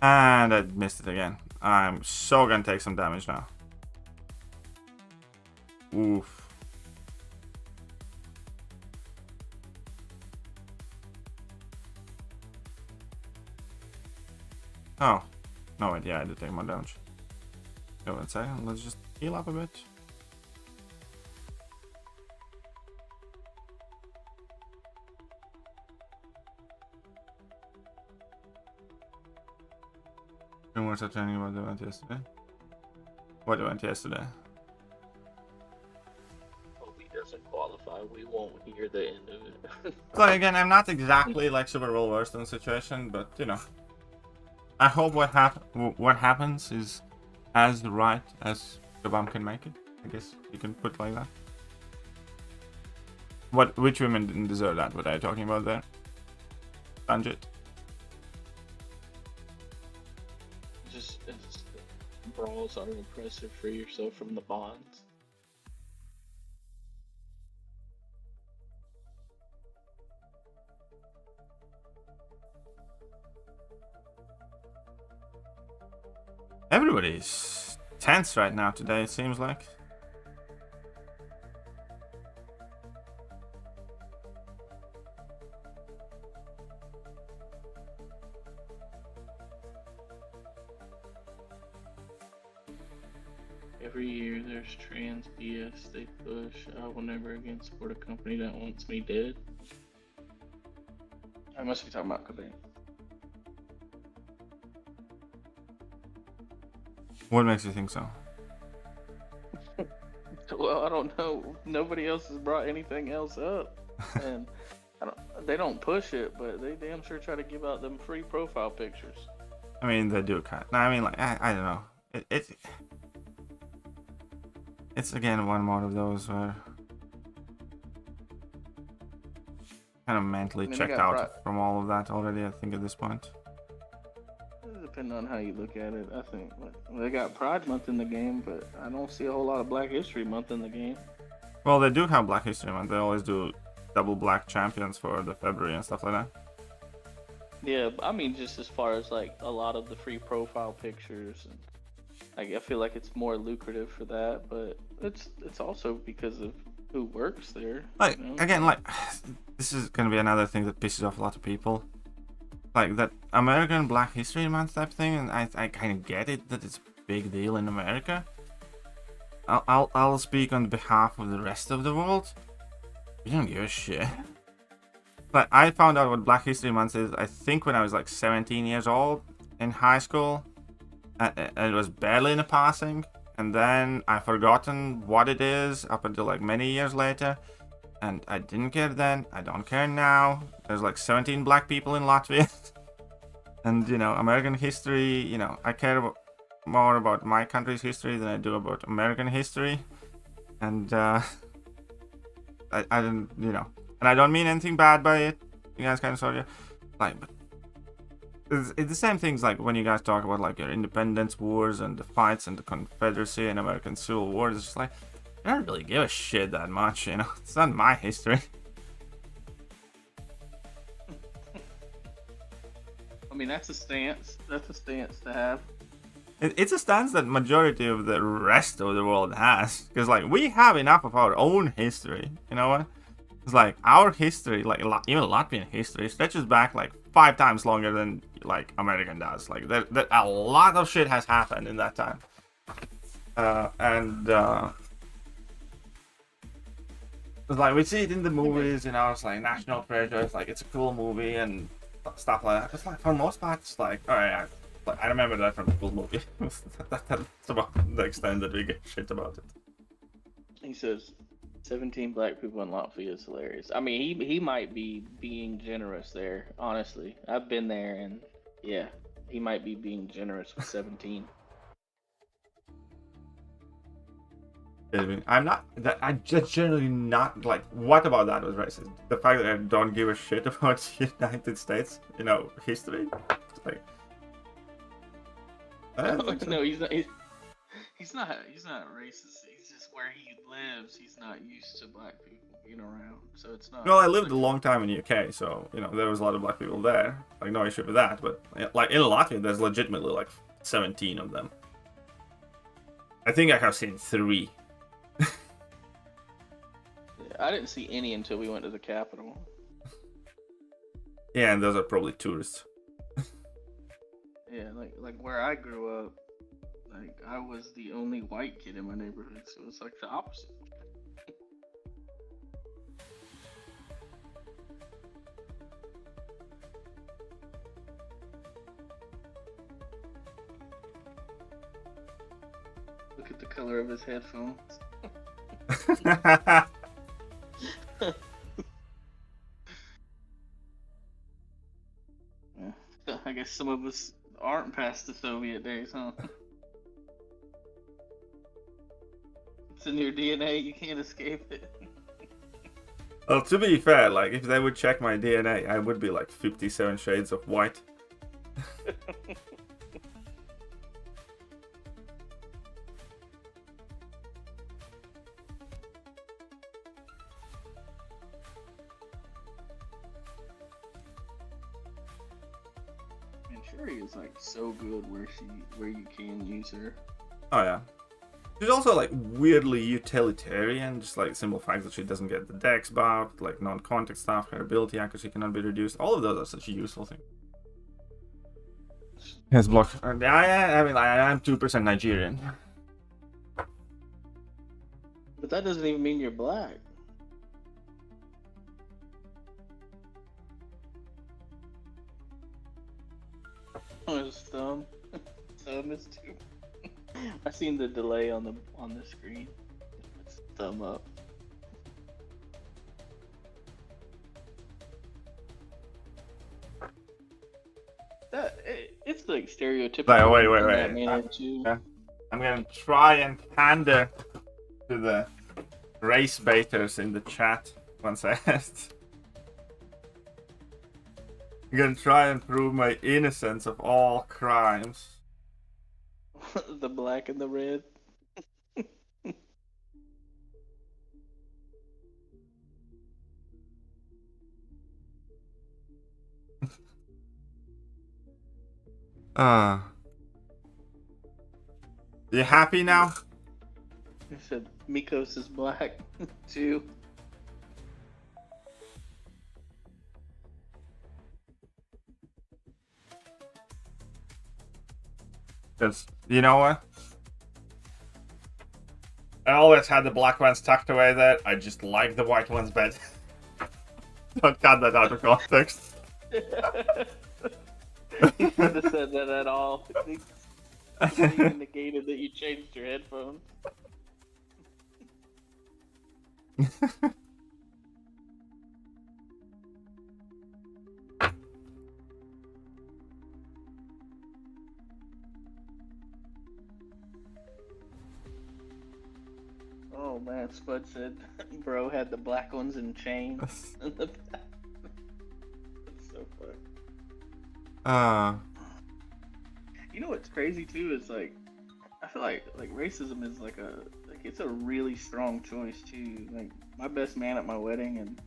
And I missed it again. I'm so gonna take some damage now. Oof. Oh, no wait, yeah, I did take more damage. Go one second, let's just heal up a bit. And what's I training about the event yesterday? What event yesterday? Hope he doesn't qualify. We won't hear the end of it. So again, I'm not exactly like super well versed in the situation, but you know. I hope what happens is as right as the bomb can make it. I guess you can put it like that. Which women didn't deserve that? What are you talking about there? Sanjit? Just brawls are impressive. Free yourself from the bonds. Everybody's tense right now today, it seems like. Every year there's trans BS they push. I will never again support a company that wants me dead. I must be talking about Cobain. What makes you think so? Well, I don't know. Nobody else has brought anything else up, and they don't push it, but they damn sure try to give out them free profile pictures. I mean, they do kind of. I mean, like, I don't know. It's again one more of those where kind of mentally checked out from all of that already. I think at this point. Depending on how you look at it, I think they got Pride Month in the game, but I don't see a whole lot of Black History Month in the game. Well, they do have Black History Month. They always do double black champions for the February and stuff like that. Yeah, I mean, just as far as like a lot of the free profile pictures, and like I feel like it's more lucrative for that, but it's also because of who works there. Like, you know? again, like, this is gonna be another thing that pisses off a lot of people. Like, that American Black History Month type thing, and I kind of get it, that it's a big deal in America. I'll speak on behalf of the rest of the world. We don't give a shit. But I found out what Black History Month is, I think when I was like 17 years old in high school. And it was barely in a passing. And then I've forgotten what it is up until like many years later. And I didn't care then. I don't care now. There's like 17 black people in Latvia. And, you know, American history, you know, I care more about my country's history than I do about American history. And, I didn't, you know. And I don't mean anything bad by it. You guys kind of saw it. Like, but it's the same things like when you guys talk about like your independence wars and the fights and the Confederacy and American Civil War. It's just like, I don't really give a shit that much, you know. It's not my history. I mean, that's a stance. That's a stance to have. It's a stance that majority of the rest of the world has. Because like, we have enough of our own history, you know what? It's like, our history, like even Latvian history, stretches back like 5 times longer than like American does. Like, there a lot of shit has happened in that time. It's like, we see it in the movies, you know, it's like National Treasure, it's like, it's a cool movie and stuff like that. It's like, for the most part, it's like, alright, I remember that from the cool movie. That's about the extent that we get shit about it. He says 17 black people in Latvia is hilarious. I mean, he might be being generous there, honestly. I've been there, and yeah, he might be being generous with 17. I'm not, I'm just generally not, like, what about that was racist? The fact that I don't give a shit about the United States, you know, history? It's like, No, he's not. He's not racist. He's just where he lives. He's not used to black people being around, so it's not. Well, I lived a long time in the UK, so, you know, there was a lot of black people there. Like, no issue with that, but, like, in Latvia, there's legitimately, like, 17 of them. I think I have seen 3. I didn't see any until we went to the capital. Yeah, and those are probably tourists. Yeah, like where I grew up, like I was the only white kid in my neighborhood, so it's like the opposite. Look at the color of his headphones. I guess some of us aren't past the Soviet days, huh? It's in your DNA, you can't escape it. Well, to be fair, like, if they would check my DNA, I would be like 57 shades of white. Sherry is like so good where you can use her. Oh yeah. She's also like weirdly utilitarian, just like simple fact that she doesn't get the dex buff, like non-contact stuff, her ability accuracy cannot be reduced. All of those are such a useful thing. Yes, block. I mean, I am 2% Nigerian. But that doesn't even mean you're black. Oh, his thumb. Thumb is too. I seen the delay on the screen. It's thumb up. It's like stereotypical. Like, wait. Yeah. I'm gonna try and pander to the race baiters in the chat once I asked. I'm gonna try and prove my innocence of all crimes. The black and the red. You happy now? I said Mikos is black too. Because, you know what? I always had the black ones tucked away there. I just like the white ones better. Don't cut that out of context. You should have said that at all. It even negated that you changed your headphones. Oh man, Spud said bro had the black ones in chains in the back. That's so funny. You know what's crazy too is like I feel like racism is like it's a really strong choice too. Like my best man at my wedding and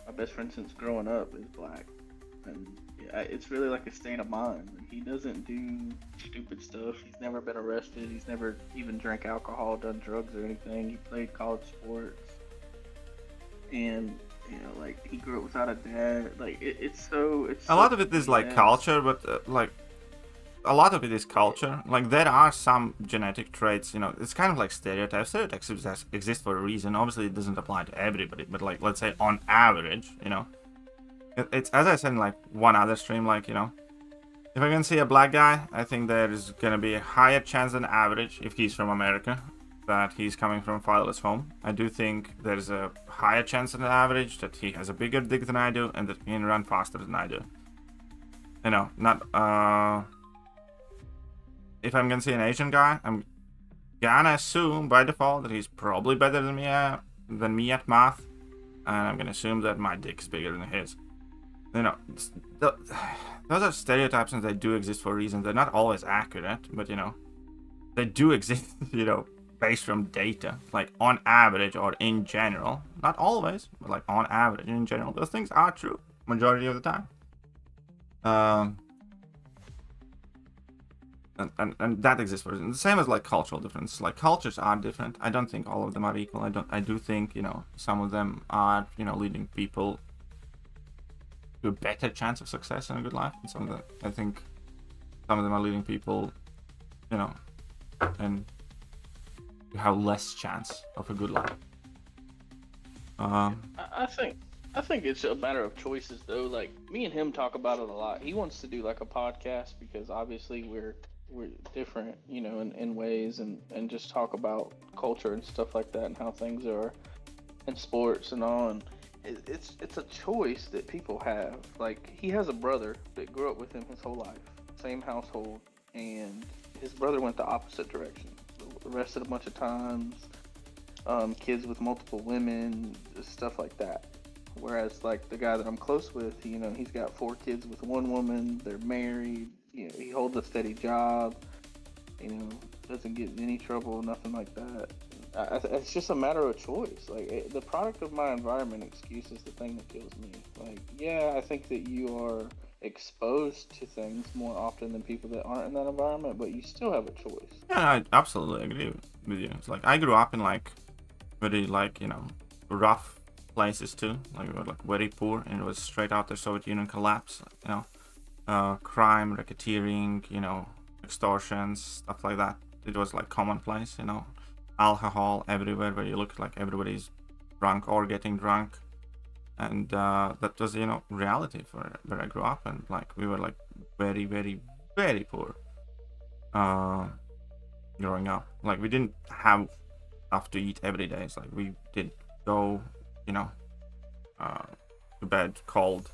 my best friend since growing up is black, and yeah, it's really like a state of mind. Like, he doesn't do stupid stuff. He's never been arrested. He's never even drank alcohol, done drugs or anything. He played college sports, and you know, like he grew up without a dad. Like it's a lot of it is like culture, but like a lot of it is culture. Like there are some genetic traits, you know, it's kind of like stereotypes. Stereotypes exist for a reason. Obviously it doesn't apply to everybody, but like let's say on average, you know, it's as I said in like one other stream, like, you know, if I can see a black guy, I think there's gonna be a higher chance than average if he's from America that he's coming from a fatherless home. I do think there's a higher chance than average that he has a bigger dick than I do and that he can run faster than I do. You know, not if I'm gonna see an Asian guy, I'm gonna assume by default that he's probably better than me at math, and I'm gonna assume that my dick's bigger than his. You know, those are stereotypes and they do exist for a reason. They're not always accurate, but you know, they do exist, you know, based from data. Like on average or in general, not always, but like on average in general, those things are true majority of the time. And that exists for a reason. The same as like cultural difference. Like cultures are different. I don't think all of them are equal. I do think, you know, some of them are, you know, leading people to a better chance of success and a good life. And some of them, I think some of them are leading people, you know, and to have less chance of a good life. I think it's a matter of choices though. Like me and him talk about it a lot. He wants to do like a podcast because obviously we're different, you know, in ways, and just talk about culture and stuff like that and how things are in sports and all. And it's a choice that people have. Like he has a brother that grew up with him his whole life, same household, and his brother went the opposite direction, arrested a bunch of times, kids with multiple women, stuff like that. Whereas like the guy that I'm close with, you know, he's got 4 kids with one woman, they're married, you know, he holds a steady job, you know, doesn't get in any trouble, nothing like that. It's just a matter of choice. Like the product of my environment excuse is the thing that kills me. Like, yeah, I think that you are exposed to things more often than people that aren't in that environment, but you still have a choice. Yeah, I absolutely agree with you. It's like I grew up in like very like, you know, rough places too. Like we were like very poor, and it was straight out the Soviet Union collapse. You know, crime, racketeering, you know, extortions, stuff like that. It was like commonplace. You know, alcohol everywhere where you look, like everybody's drunk or getting drunk, and that was, you know, reality for where I grew up. And like we were like very, very, very poor growing up. Like we didn't have enough to eat every day. It's like we did go, you know, to bed cold,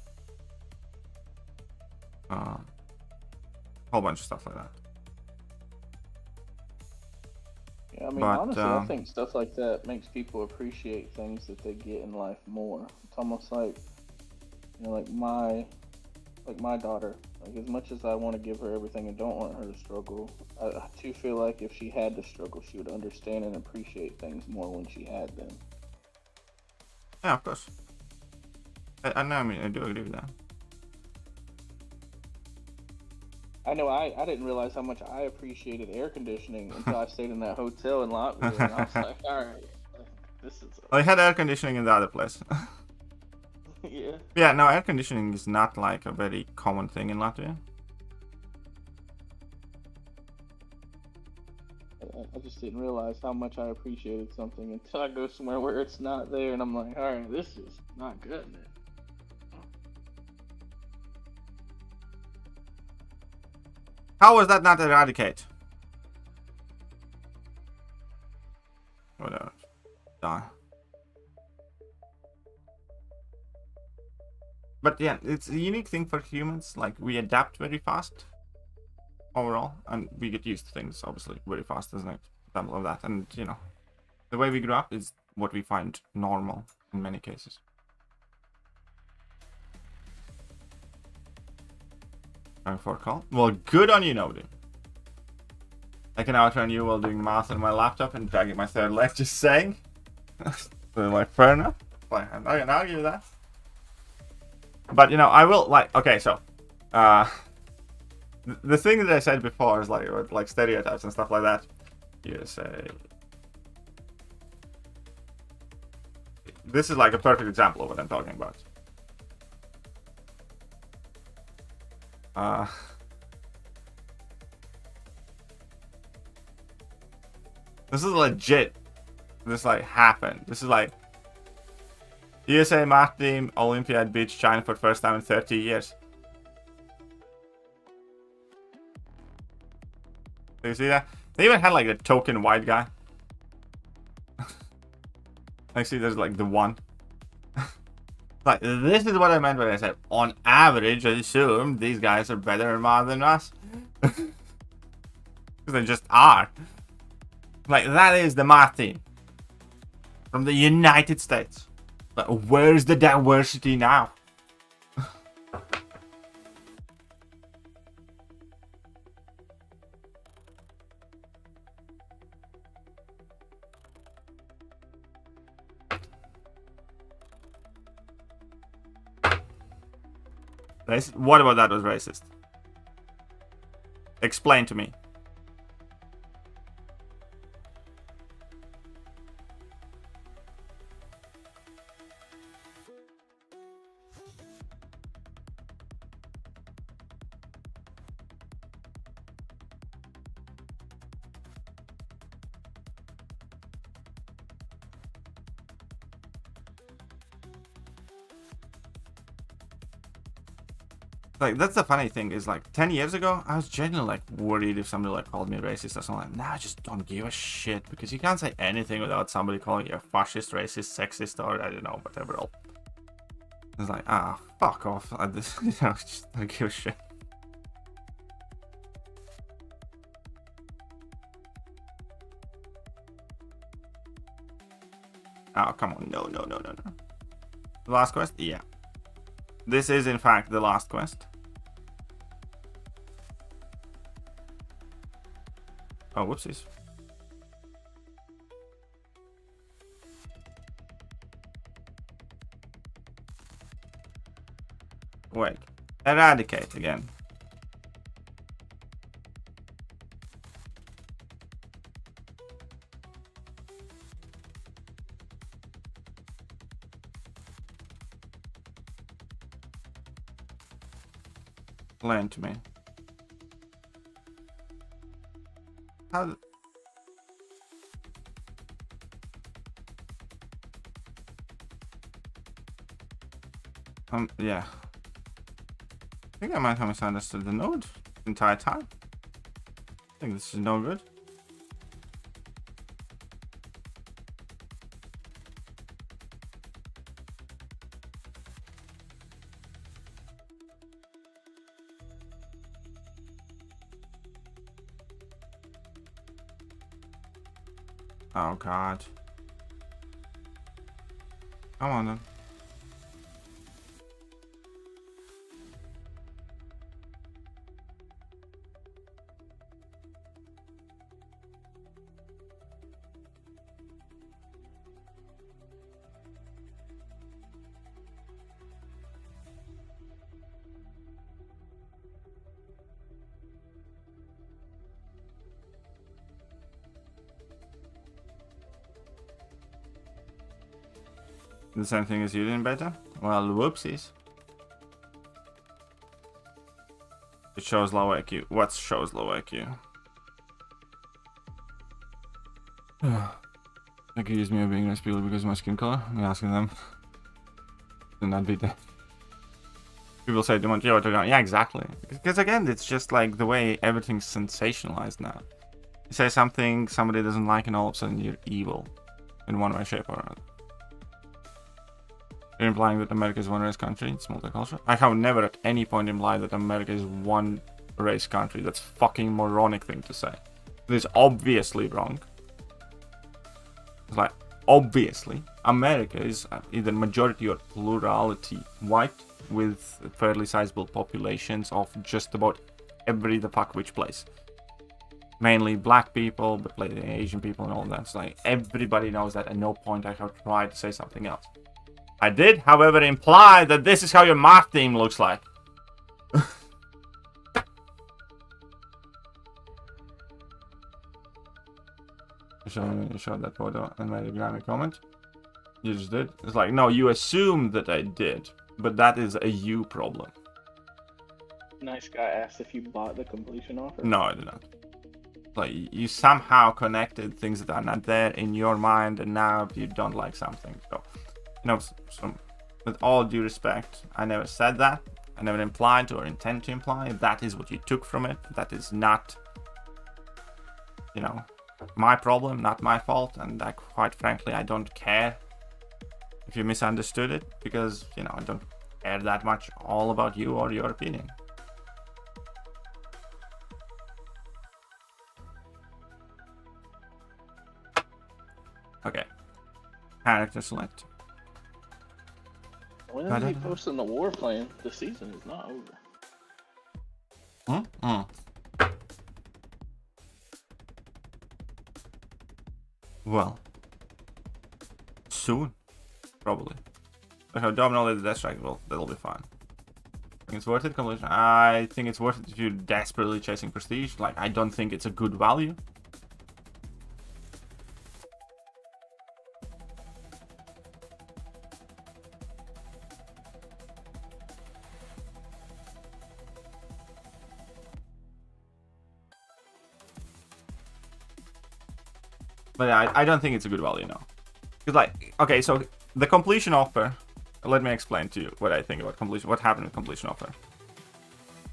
whole bunch of stuff like that. Yeah, I mean, honestly, I think stuff like that makes people appreciate things that they get in life more. It's almost like, you know, like my daughter. Like, as much as I want to give her everything and don't want her to struggle, I too feel like if she had to struggle, she would understand and appreciate things more when she had them. Yeah, of course. I know. I mean, I do agree with that. I know I didn't realize how much I appreciated air conditioning until I stayed in that hotel in Latvia, and I was like, all right, this is. Well, they had air conditioning in the other place. Yeah. Yeah, no, air conditioning is not like a very common thing in Latvia. I just didn't realize how much I appreciated something until I go somewhere where it's not there, and I'm like, all right, this is not good, man. How was that not eradicate? Whatever. Die. But yeah, it's a unique thing for humans. Like, we adapt very fast overall, and we get used to things obviously very fast, isn't it? Example of that. And you know, the way we grew up is what we find normal in many cases. Time for a call. Well, good on you, Nobody. I can outrun you while doing math on my laptop and dragging my third leg, just saying. So, like, fair enough. Like, I'm not gonna argue with that. But, you know, I will, like, okay, so, the thing that I said before is, like stereotypes and stuff like that. You say... This is, like, a perfect example of what I'm talking about. This is legit. This like happened. This is like USA math team Olympiad beats China for first time in 30 years. Do you see that? They even had like a token white guy. Like, see, there's like the one. Like, this is what I meant when I said, on average, I assume these guys are better in math than us. Because they just are. Like, that is the math team. From the United States. But where's the diversity now? What about that was racist? Explain to me. Like, that's the funny thing is, like, 10 years ago, I was genuinely, like, worried if somebody, like, called me racist or something. Like, nah, I just don't give a shit, because you can't say anything without somebody calling you a fascist, racist, sexist, or I don't know, whatever else. It's like, ah, fuck off. I just, you know, just don't give a shit. Oh, come on. No. The last quest? Yeah. This is, in fact, the last quest. Oh, whoopsies. Wait. Eradicate again. Explain to me. How? Yeah. I think I might have misunderstood the node the entire time. I think this is no good. Oh god. Come on then. The same thing as you did in beta? Well, whoopsies. It shows low IQ. What shows low IQ? Accuse me of being nice people because of my skin color. I'm asking them. Then that'd be that. People say too much. Yeah, exactly. Because again, it's just like the way everything's sensationalized now. You say something somebody doesn't like, and all of a sudden you're evil in one way, shape, or another. You're implying that America is one race country. It's multicultural. I have never at any point implied that America is one race country. That's fucking moronic thing to say. It is obviously wrong. It's like, obviously, America is either majority or plurality white, with fairly sizable populations of just about every the fuck which place. Mainly black people, but like Asian people and all that. It's like, everybody knows that. At no point I have tried to say something else. I did, however, imply that this is how your math team looks like. You showed that photo and made a grimy comment. You just did. It's like, no, you assumed that I did, but that is a you problem. Nice guy asked if you bought the completion offer. No, I did not. Like, you somehow connected things that are not there in your mind, and now you don't like something. So, you know, with all due respect, I never said that. I never implied or intend to imply. That is what you took from it. That is not, you know, my problem, not my fault. And quite frankly, I don't care if you misunderstood it, because, you know, I don't care that much all about you or your opinion. Okay. Character select. When is he posting the war plan? The season is not over. Well, soon, probably. If I dominate the death strike, well, that'll be fine. Think it's worth it, completion? I think it's worth it if you're desperately chasing prestige. Like, I don't think it's a good value. But I don't think it's a good value, no. Because, like, okay, so the completion offer, let me explain to you what I think about completion, what happened with completion offer.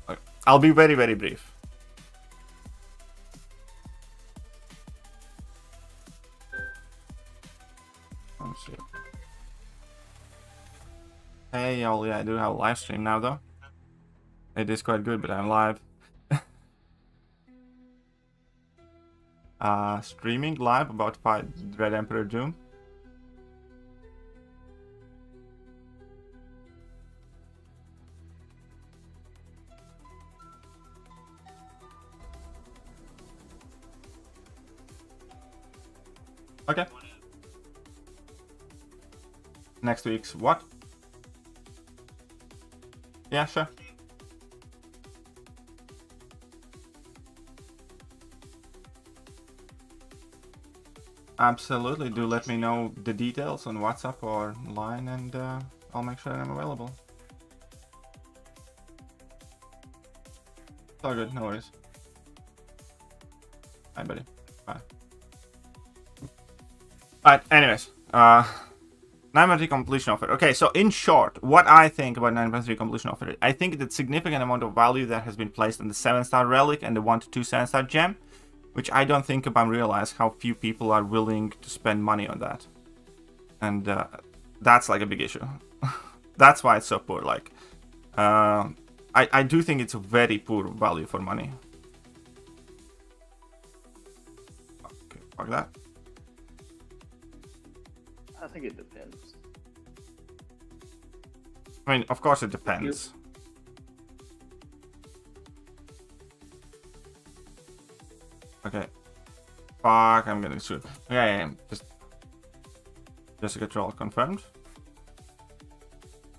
Okay. I'll be very, very brief. Let's see. Hey, y'all, yeah, I do have a live stream now, though. It is quite good, but I'm live. Streaming live about to fight Red Emperor Doom. Okay. Next week's what? Yeah, sure. Absolutely. Do let me know the details on WhatsApp or line, and I'll make sure I'm available. It's all good. No worries. Bye, buddy. Bye. Alright, anyways. 9.3 completion offer. Okay, so in short, what I think about 9.3 completion offer, I think that significant amount of value that has been placed on the 7-star relic and the 1 to 2 7-star gem, which I don't think about realize how few people are willing to spend money on that. And that's like a big issue. That's why it's so poor. Like, I do think it's a very poor value for money. Okay, fuck that. I think it depends. I mean, of course it depends. Okay. Fuck, I'm getting screwed. Okay, just a troll confirmed.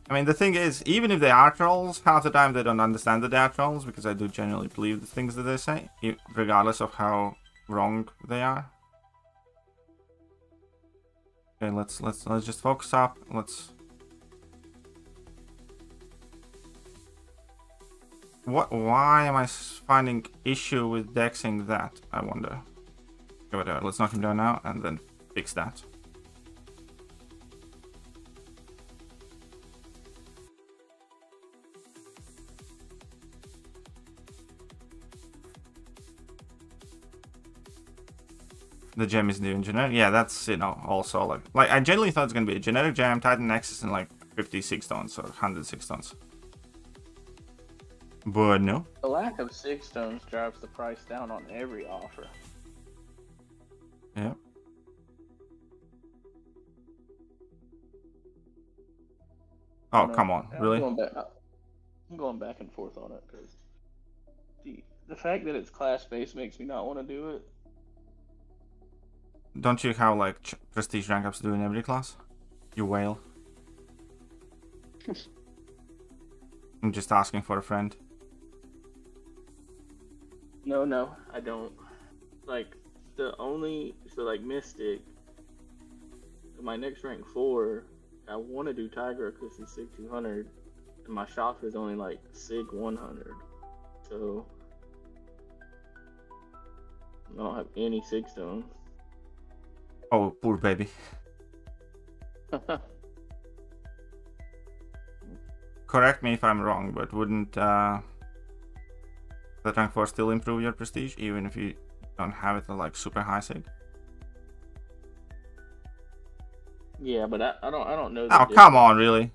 I mean, the thing is, even if they are trolls, half the time they don't understand that they are trolls, because I do genuinely believe the things that they say, regardless of how wrong they are. Okay, let's just focus up. Why am I finding issue with dexing that? I wonder. Okay, whatever. Let's knock him down now and then fix that. The gem is new in generic. Yeah, that's, you know, also like I genuinely thought it's gonna be a generic gem, Titan Nexus, and like 56 stones or 106 stones. But no. The lack of 6 stones drives the price down on every offer. Yeah. Oh, come on, really? I'm going back and forth on it because the fact that it's class based makes me not want to do it. Don't you have like prestige rank ups to do in every class? You whale. I'm just asking for a friend. No, I don't. Like, like Mystic, my next rank 4, I want to do Tiger because he's Sig 200, and my shop is only like Sig 100. So, I don't have any Sig stones. Oh, poor baby. Correct me if I'm wrong, but wouldn't that rank 4 still improve your prestige, even if you don't have it at like super high sig? Yeah, but I don't know. Oh, come on, really?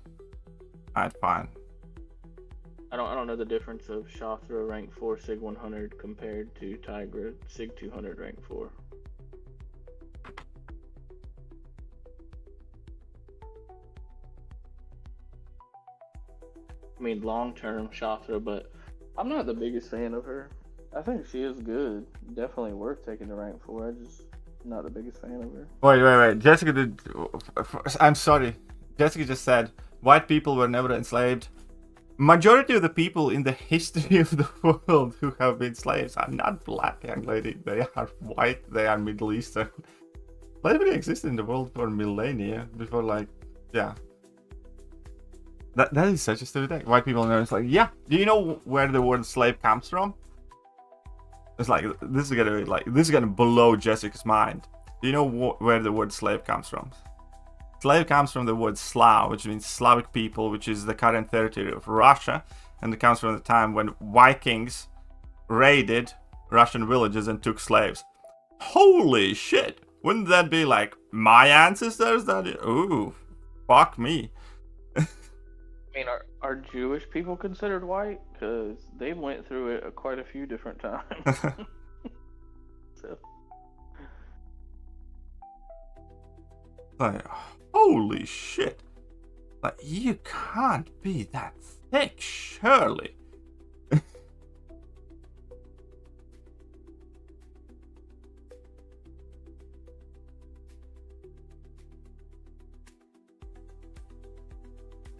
Alright, fine. I don't know the difference of Shothra rank 4 Sig 100 compared to Tigra Sig 200 rank 4. I mean, long-term Shothra, but I'm not the biggest fan of her. I think she is good. Definitely worth taking to rank 4. I just not the biggest fan of her. Wait. Jessica did... I'm sorry. Jessica just said, white people were never enslaved. Majority of the people in the history of the world who have been slaves are not black, young lady. They are white, they are Middle Eastern. Slavery existed in the world for millennia, before like, yeah. That is such a stupid thing. White people know. It's like, yeah. Do you know where the word slave comes from? It's like, this is gonna blow Jessica's mind. Do you know where the word slave comes from? Slave comes from the word Slav, which means Slavic people, which is the current territory of Russia, and it comes from the time when Vikings raided Russian villages and took slaves. Holy shit! Wouldn't that be like my ancestors? Ooh, fuck me. I mean, are Jewish people considered white? Because they went through it quite a few different times. So. Like, holy shit. Like, you can't be that thick, surely. Have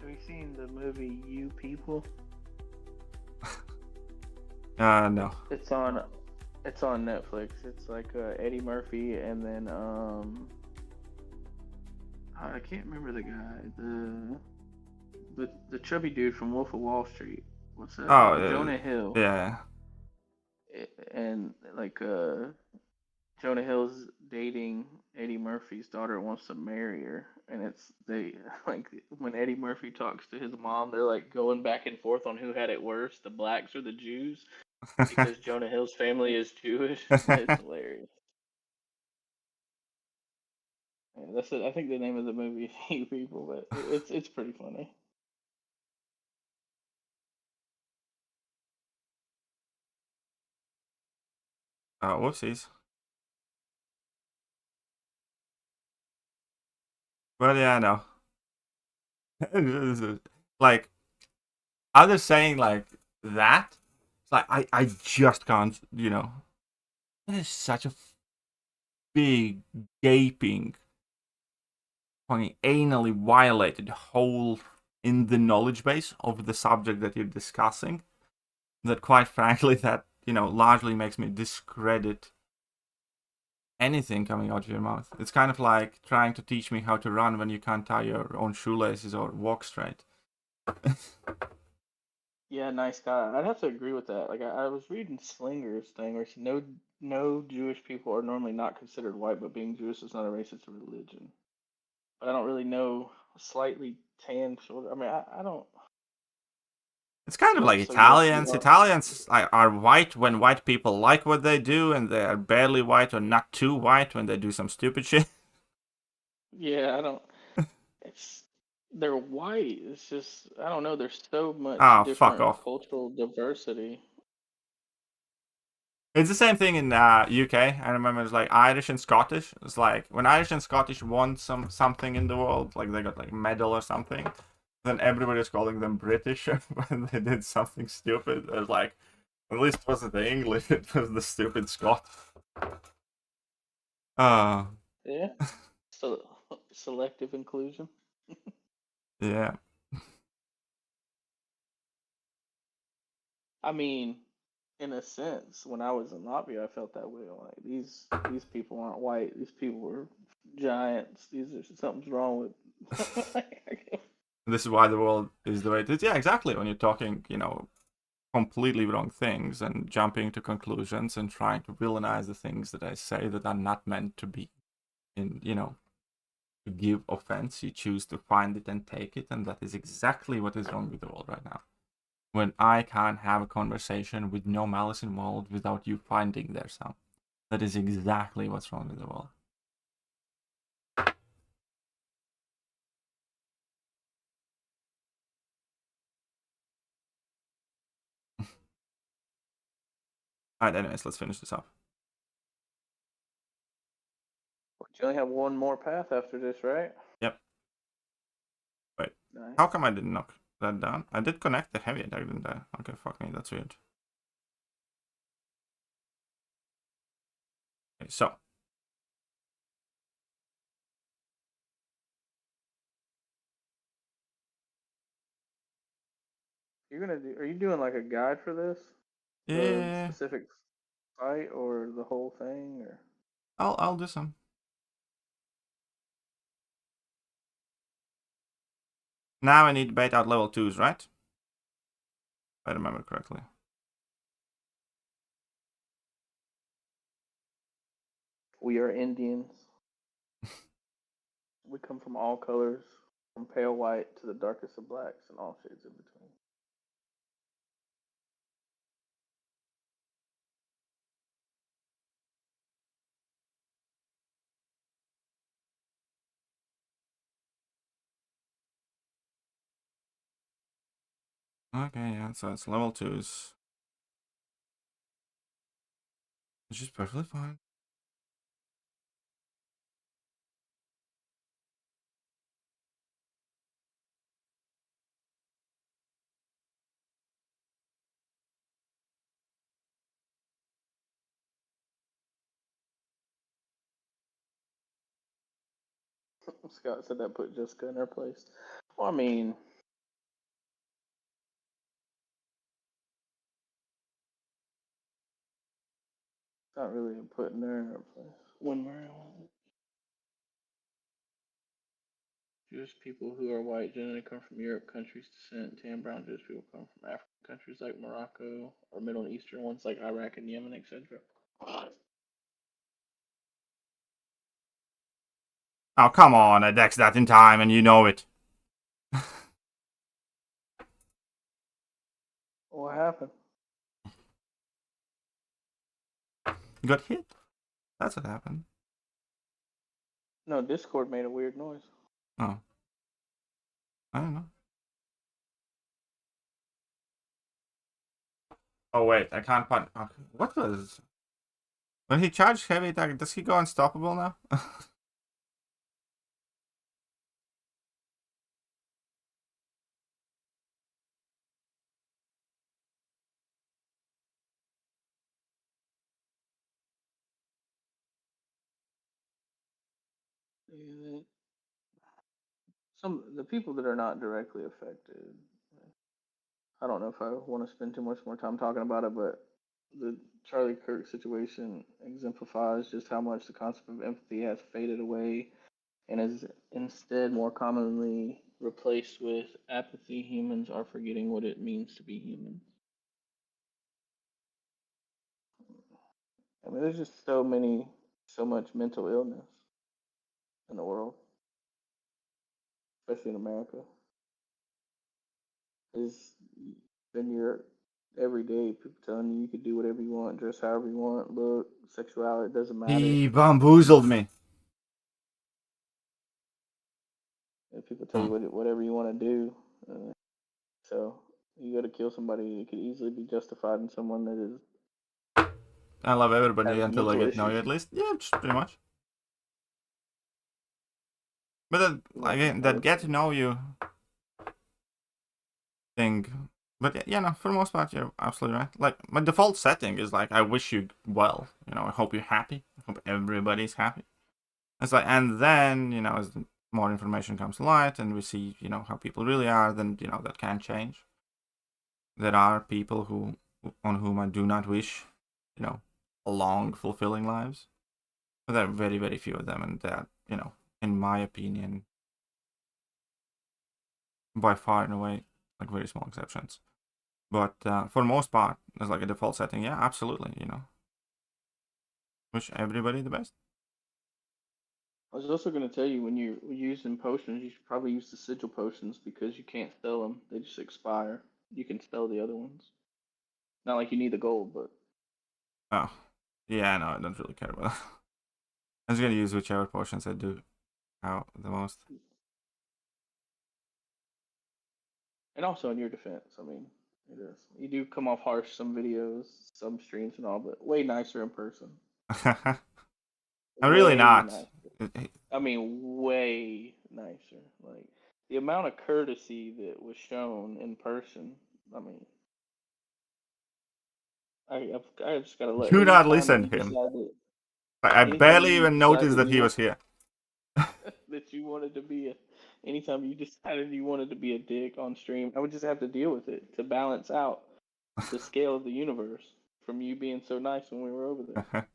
you seen the movie You People? No. It's on Netflix. It's like Eddie Murphy and then I can't remember the guy. The chubby dude from Wolf of Wall Street. What's that? Oh, Jonah Hill. Yeah. And like Jonah Hill's dating Eddie Murphy's daughter, wants to marry her, and they like when Eddie Murphy talks to his mom, they're like going back and forth on who had it worse, the blacks or the Jews, because Jonah Hill's family is Jewish. It's hilarious. Yeah, that's it. I think the name of the movie is You People, but it's pretty funny. Whoopsies. Well, yeah, I know. Like, others saying like that, it's like I just can't, you know. It is such a big, gaping, fucking anally violated hole in the knowledge base of the subject that you're discussing, that quite frankly, that, you know, largely makes me discredit anything coming out of your mouth. It's kind of like trying to teach me how to run when you can't tie your own shoelaces or walk straight. Yeah, nice guy. I'd have to agree with that. Like I was reading Slinger's thing where no Jewish people are normally not considered white, but being Jewish is not a race, it's a religion. But I don't really know slightly tan sort of. I mean, I don't. It's kind of like So yes, you Italians. are. Italians are white when white people like what they do, and they are barely white or not too white when they do some stupid shit. Yeah, I don't. It's they're white. It's just I don't know. There's so much Ah, fuck different off. cultural diversity. It's the same thing in UK. I remember it's like Irish and Scottish. It's like when Irish and Scottish won something in the world, like they got like a medal or something, then everybody's calling them British when they did something stupid. It's like, at least it wasn't the English, it was the stupid Scot. Yeah. So selective inclusion. Yeah. I mean, in a sense, when I was in Latvia, I felt that way. Like these people aren't white. These people are giants. These are something's wrong with. This is why the world is the way it is. Yeah, exactly. When you're talking, completely wrong things and jumping to conclusions and trying to villainize the things that I say that are not meant to be to give offense, you choose to find it and take it, and that is exactly what is wrong with the world right now. When I can't have a conversation with no malice involved without you finding there some. That is exactly what's wrong with the world. Alright, anyways, let's finish this up. You only have one more path after this, right? Yep. Wait. Nice. How come I didn't knock that down? I did connect the heavy attack, didn't I? Okay, fuck me, that's weird. Okay, so. Are you doing like a guide for this? The Yeah. specific fight or the whole thing or? I'll do some. Now I need to bait out level 2s, right? If I remember correctly. We are Indians. We come from all colors, from pale white to the darkest of blacks and all shades in between. Okay, yeah, so it's level 2s. Which is perfectly fine. Scott said that put Jessica in her place. Well, I mean, it's not really putting her in her place. When we're Jewish people who are white generally come from Europe countries descent. Tan brown Jewish people come from African countries like Morocco or Middle Eastern ones like Iraq and Yemen, etc. Oh, come on, I dexed that in time and you know it. What happened? You got hit? That's what happened. No, Discord made a weird noise. Oh. I don't know. Oh, wait, I can't punch. Okay. What was... When he charged heavy attack, does he go unstoppable now? The people that are not directly affected. I don't know if I want to spend too much more time talking about it, but the Charlie Kirk situation exemplifies just how much the concept of empathy has faded away and is instead more commonly replaced with apathy. Humans are forgetting what it means to be human. I mean, there's just so much mental illness in the world, especially in America. There's been your everyday people telling you could do whatever you want, dress however you want, look, sexuality, it doesn't matter. He bamboozled me. And people tell you whatever you want to do. So you go to kill somebody, it could easily be justified in someone that is. I love everybody Has until I mental get to know you, issues. at least. Yeah, just pretty much. But then, again, that get to know you thing. But yeah, no, for the most part, you're absolutely right. Like, my default setting is like, I wish you well. You know, I hope you're happy. I hope everybody's happy. It's like, and then, you know, as more information comes to light and we see, you know, how people really are, then, you know, that can change. There are people on whom I do not wish, you know, long, fulfilling lives. But there are very, very few of them, and that, you know, in my opinion, by far and away, like very small exceptions. But for the most part, as like a default setting, yeah, absolutely, you know. Wish everybody the best. I was also going to tell you when you're using potions, you should probably use the sigil potions because you can't sell them; they just expire. You can sell the other ones. Not like you need the gold, but Oh, yeah, no, I don't really care about that. I'm just gonna use whichever potions I do out the most. and also in your defense, I mean, it is. You do come off harsh some videos, some streams, and all, but way nicer in person. I'm really Way not. nicer. I mean, way nicer. Like the amount of courtesy that was shown in person. I mean, I've just gotta let. Do not Anytime that listen you to him. decide that, I anytime that barely you even decide noticed that that you he want was here. that you wanted to be a, anytime you decided you wanted to be a dick on stream, I would just have to deal with it to balance out the scale of the universe from you being so nice when we were over there.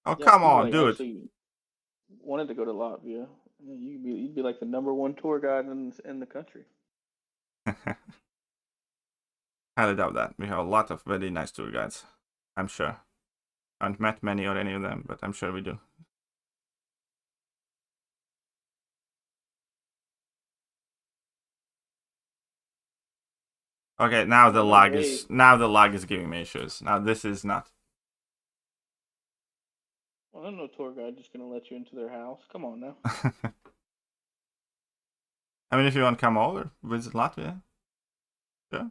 Oh, Yeah, if come you on, like dude. actually wanted to go to Latvia, you'd be like the #1 tour guide in the country. Highly doubt that. We have a lot of very nice tour guides. I'm sure. I haven't met many or any of them, but I'm sure we do. Okay, now the lag is giving me issues. Now this is not. Well, I'm no tour guide just gonna let you into their house. Come on now. I mean, if you want to come over, visit Latvia, sure.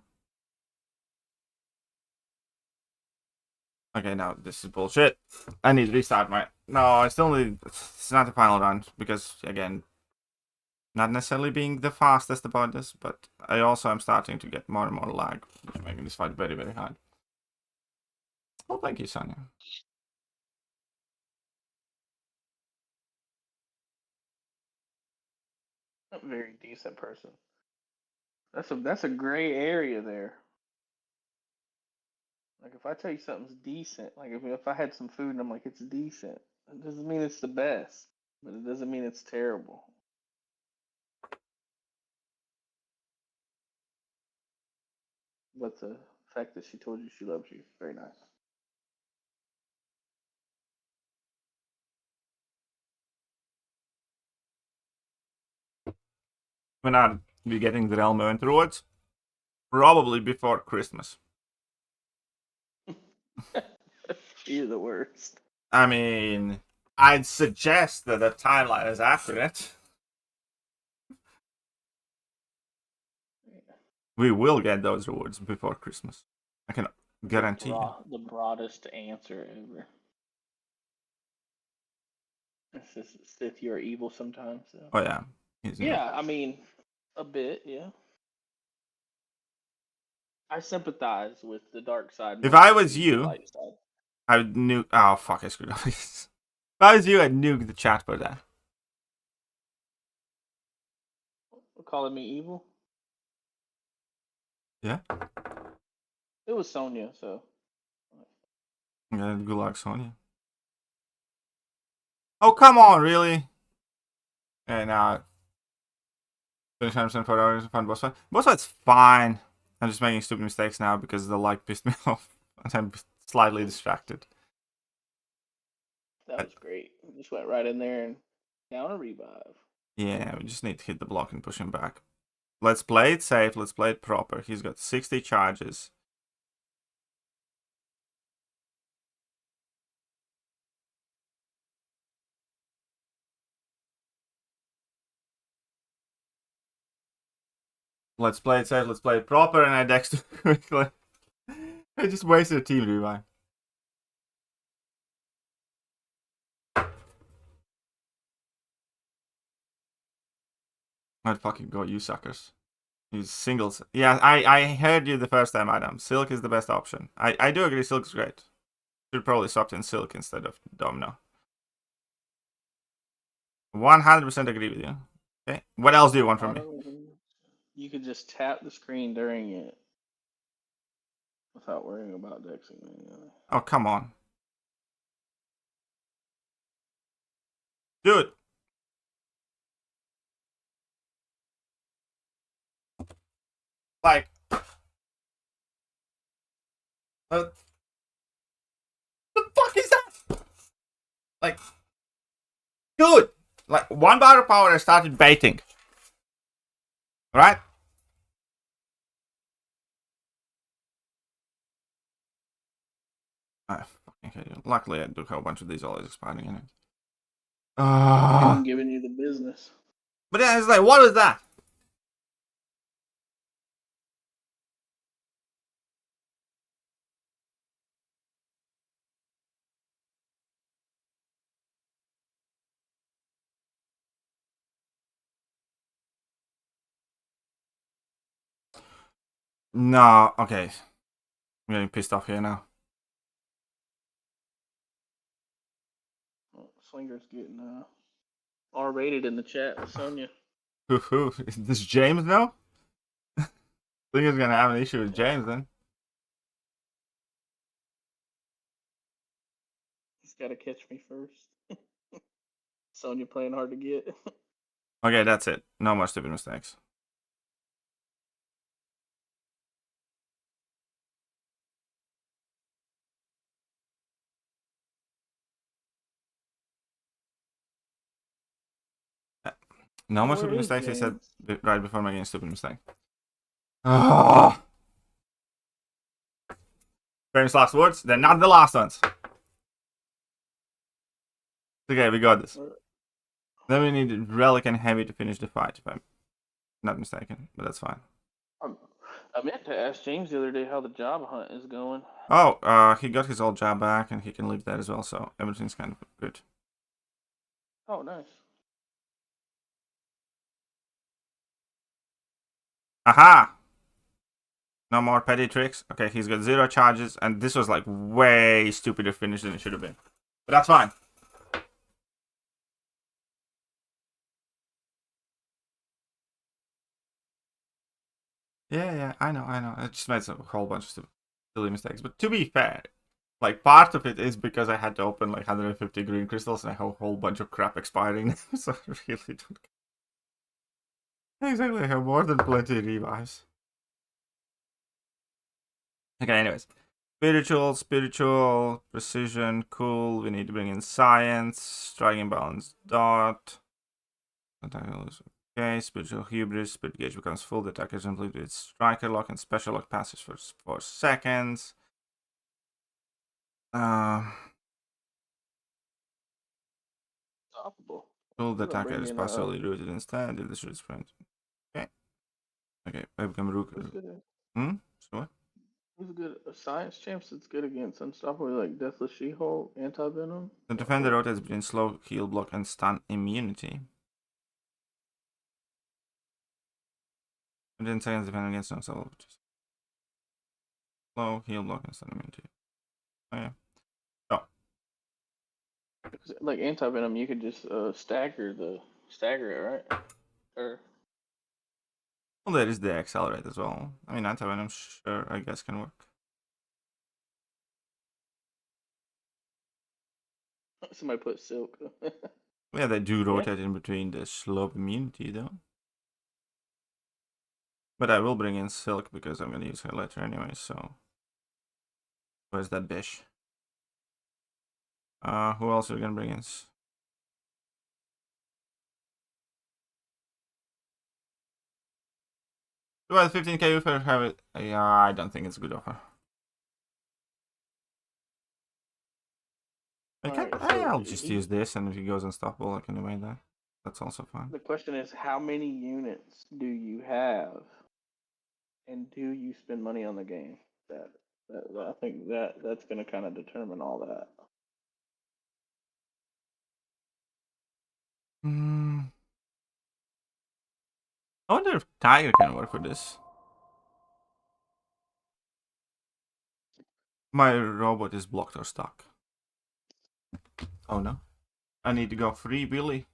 Okay, now this is bullshit. I need to restart my. No, I still need. It's not the final round because again, not necessarily being the fastest about this, but I also am starting to get more and more lag, which is making this fight very, very hard. Oh, thank you, Sonia. A very decent person. That's a gray area there. Like if I tell you something's decent, like if I had some food and I'm like it's decent, it doesn't mean it's the best, but it doesn't mean it's terrible. But the fact that she told you she loves you, very nice. When I'll be getting the realm event rewards, probably before Christmas. You're the worst. I mean, I'd suggest that the timeline is accurate. We will get those rewards before Christmas. I can guarantee you. The broadest answer ever. Sith, you're evil sometimes. So. Oh yeah. Yeah, I mean, a bit, yeah. I sympathize with the dark side. If I was you, I would nuke. Oh fuck! I screwed up. If I was you, I'd nuke the chat for that. calling me evil? Yeah? It was Sonya, so. Yeah, good luck, Sonya. Oh, come on, really? Okay, now. Finish 100% for hours, fun boss fight. Boss fight's fine. I'm just making stupid mistakes now because the light pissed me off. And I'm slightly distracted. That was great. We just went right in there and down a revive. Yeah, we just need to hit the block and push him back. Let's play it safe. Let's play it proper. He's got 60 charges. Let's play it safe. Let's play it proper. And I dex too quickly. I just wasted a team revive. I'd fucking go, you suckers. Use singles. Yeah, I heard you the first time, Adam. Silk is the best option. I do agree, Silk's great. Should probably swap in Silk instead of Domino. 100% agree with you. Okay. What else do you want from me? You could just tap the screen during it without worrying about dexing me. Oh, come on. Do it. Like. What the fuck is that? Like. Good. Like, 1 bar of power I started baiting. Right? I fucking hate you. Luckily, I do have a bunch of these always expiring in it. I'm giving you the business. But yeah, it's like, what is that? No, okay. I'm getting pissed off here now. Slinger's getting R-rated in the chat with Sonya. Who? Is this James now? Slinger's gonna have an issue with James then. He's got to catch me first. Sonya playing hard to get. Okay, that's it. No more stupid mistakes. No more stupid mistakes, I said right before making a stupid mistake. Ah! Famous last words, they're not the last ones. Okay, we got this. Then we need Relic and Heavy to finish the fight, if I'm not mistaken, but that's fine. I meant to ask James the other day how the job hunt is going. Oh, he got his old job back and he can leave that as well, so everything's kind of good. Oh, nice. Aha! No more petty tricks. Okay, he's got 0 charges, and this was like way stupider finish than it should have been. But that's fine. Yeah, I know. I just made a whole bunch of silly mistakes. But to be fair, like, part of it is because I had to open like 150 green crystals and I have a whole bunch of crap expiring now, so I really don't care. Exactly, I have more than plenty of revives. Okay, anyways. Spiritual, precision, cool. We need to bring in science, striking balance, dot. Okay, spiritual hubris, spirit gauge becomes full. The attacker is complete with striker lock and special lock passes for 4 seconds. Stoppable. Cool, the attacker is passively rooted instead if this root sprint. Okay. Okay, I become rook. So what? Who's good? A science champ that's good against unstoppable, like Deathless She-Hulk, Anti-Venom? The defender rotates between slow, heal block, and stun immunity. 10 seconds defending against himself. Slow, heal block, and stun immunity. Okay. Oh. Like Anti-Venom, you could just stagger it, right? Or Well, there is the accelerate as well. I mean, anti-venom, sure, I guess can work. Somebody put silk. Yeah, they do rotate in between the slope immunity though. But I will bring in silk because I'm gonna use her later anyway, so. Where's that bish? Who else are we gonna bring in? Do I have 15k if I have it? Yeah, I don't think it's a good offer. I'll just use this, and if he goes unstoppable, I can evade that. That's also fine. The question is, how many units do you have, and do you spend money on the game? I think that's going to kind of determine all that. I wonder if Tiger can work with this. My robot is blocked or stuck. Oh no. I need to go free Billy.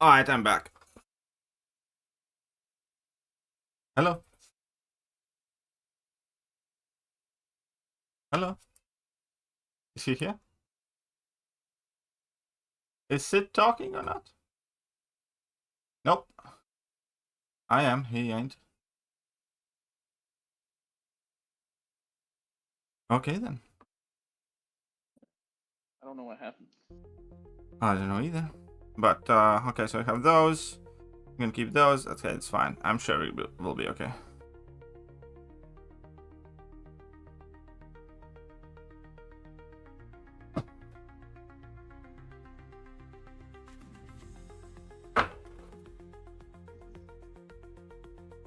Alright, I'm back. Hello? Hello? Is he here? Is Sid talking or not? Nope. I am, he ain't. Okay then. I don't know what happened. I don't know either. But, okay, so I have those. I'm gonna keep those. Okay, it's fine. I'm sure it will be okay.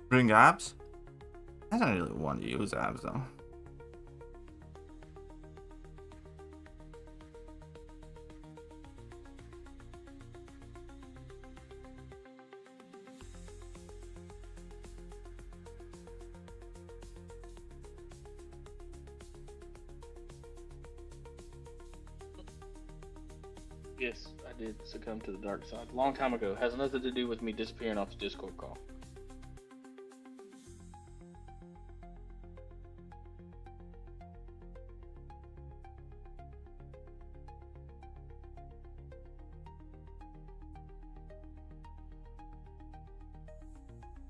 Bring abs? I don't really want to use abs though. Yes, I did succumb to the dark side. Long time ago. Has nothing to do with me disappearing off the Discord call.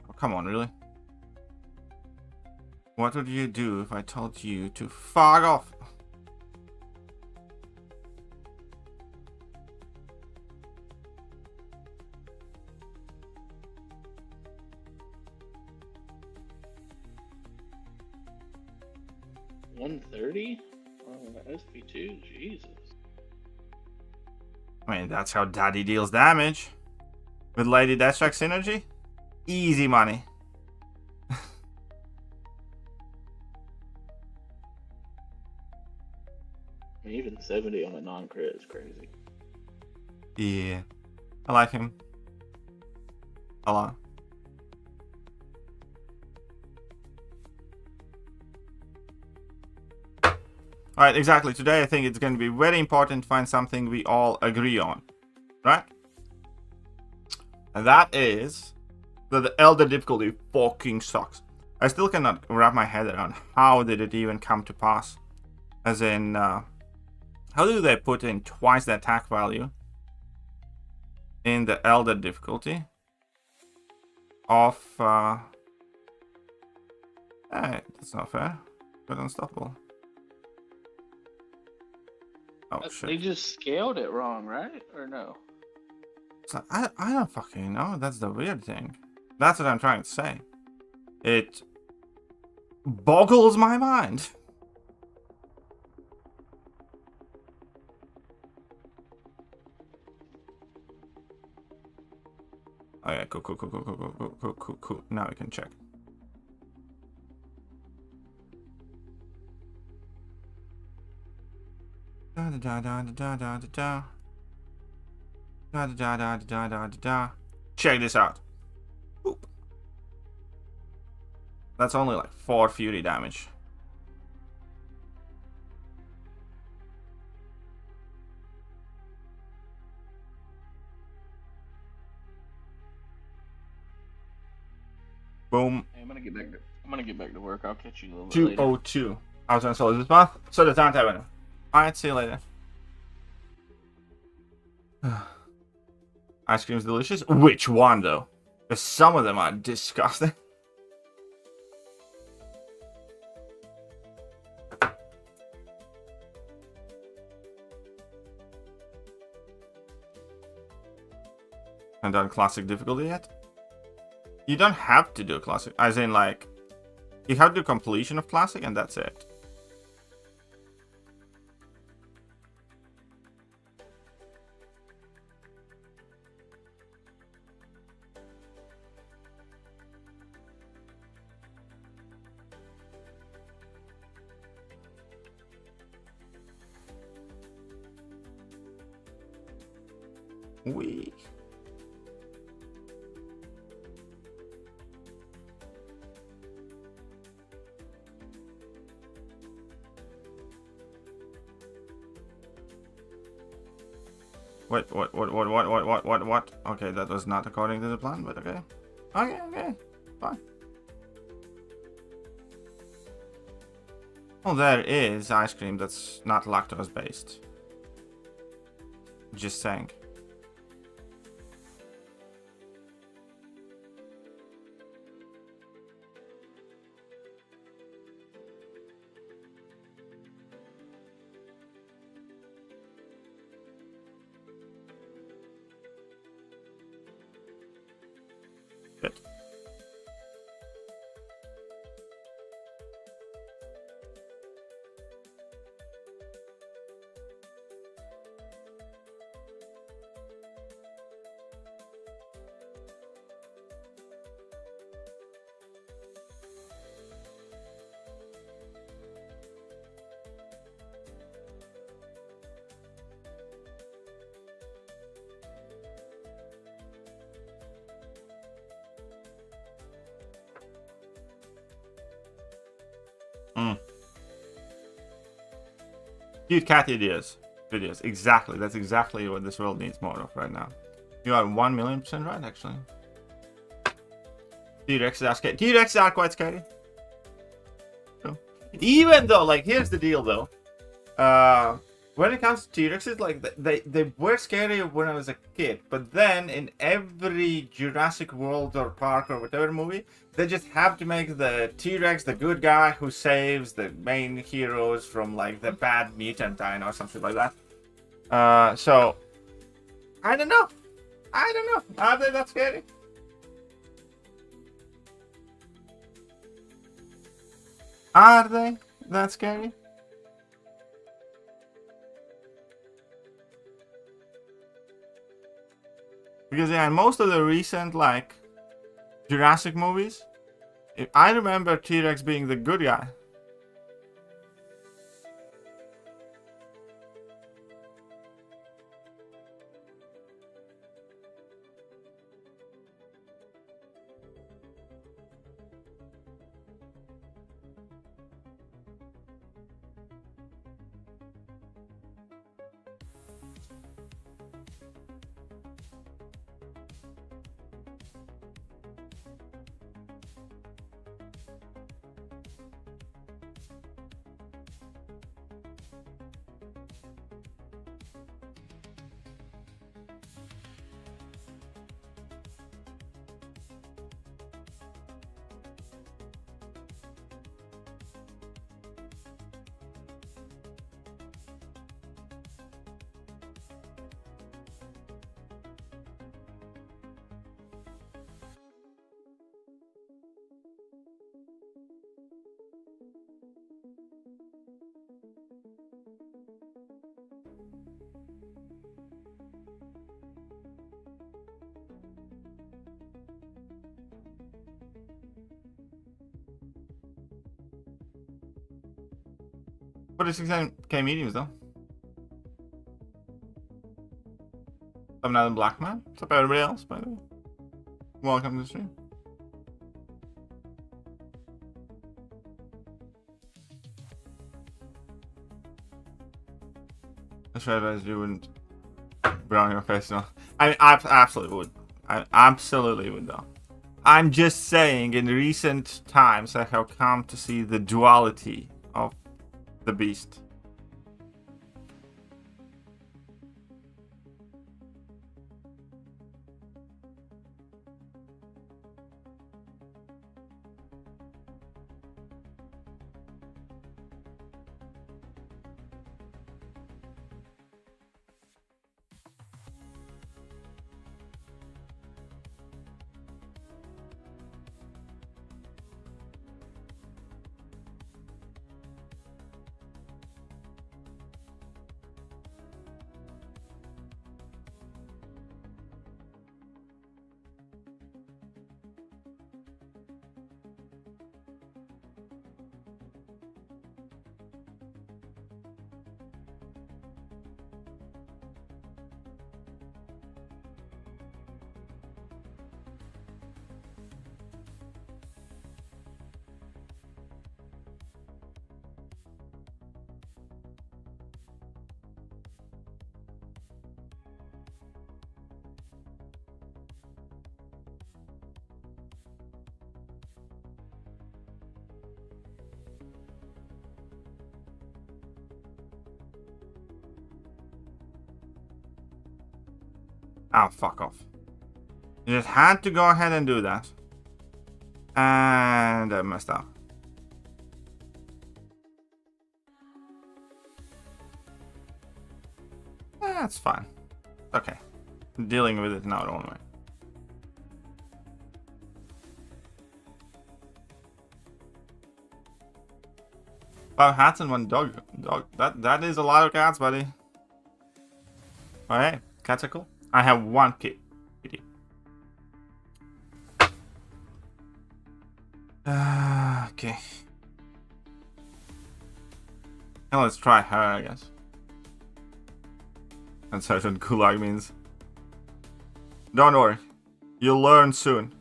Oh, come on, really? What would you do if I told you to fuck off? $130? Oh, SP2, Jesus. I mean, that's how Daddy deals damage. With Lady Deathstrike synergy? Easy money. I mean, even 70 on a non-crit is crazy. Yeah. I like him. A lot. Alright, exactly. Today I think it's going to be very important to find something we all agree on. Right? And that is that the Elder difficulty fucking sucks. I still cannot wrap my head around how did it even come to pass. As in, how do they put in twice the attack value in the Elder difficulty of... Hey, that's not fair. But unstoppable. Oh, shit. They just scaled it wrong, right? Or no? So I don't fucking know. That's the weird thing. That's what I'm trying to say. It boggles my mind. Oh yeah, cool. Now we can check. Check this out. Oop. That's only like 4 fury damage. Boom. Hey, I'm gonna get back to work. I'll catch you a little bit later. 202. I was gonna solo this path, so the time winner. Alright, see you later. Ice cream's delicious. Which one though? Because some of them are disgusting. Haven't done classic difficulty yet? You don't have to do classic, as in like, you have to do completion of classic and that's it. Wee. What? Okay, that was not according to the plan, but okay. Okay, fine. Well, there is ice cream that's not lactose based. Just saying. Good. Cute cat videos. Exactly. That's exactly what this world needs more of right now. You are 1,000,000% right, actually. T-Rexes are scary. T-Rexes are quite scary. So, even though, like, here's the deal, though. When it comes to T-Rexes, like, they were scary when I was a kid. But then, in every Jurassic World or Park or whatever movie, they just have to make the T-Rex the good guy who saves the main heroes from, like, the bad mutant dino or something like that. So, I don't know. Are they that scary? Are they that scary? Because yeah, in most of the recent like Jurassic movies, I remember T-Rex being the good guy. 46k mediums though. I'm not a black man. What's up, everybody else, by the way? Welcome to the stream. I should advise you wouldn't brown your face, no. I mean, I absolutely would. I absolutely would, though. I'm just saying, in recent times, I have come to see the duality of the beast. Oh, fuck off. You just had to go ahead and do that. And I messed up. That's fine. Okay. I'm dealing with it now, don't I? Five hats and one dog. That is a lot of cats, buddy. Alright, cats are cool. I have one kitty. Okay. Now let's try her, I guess. That's what gulag means. Don't worry. You'll learn soon.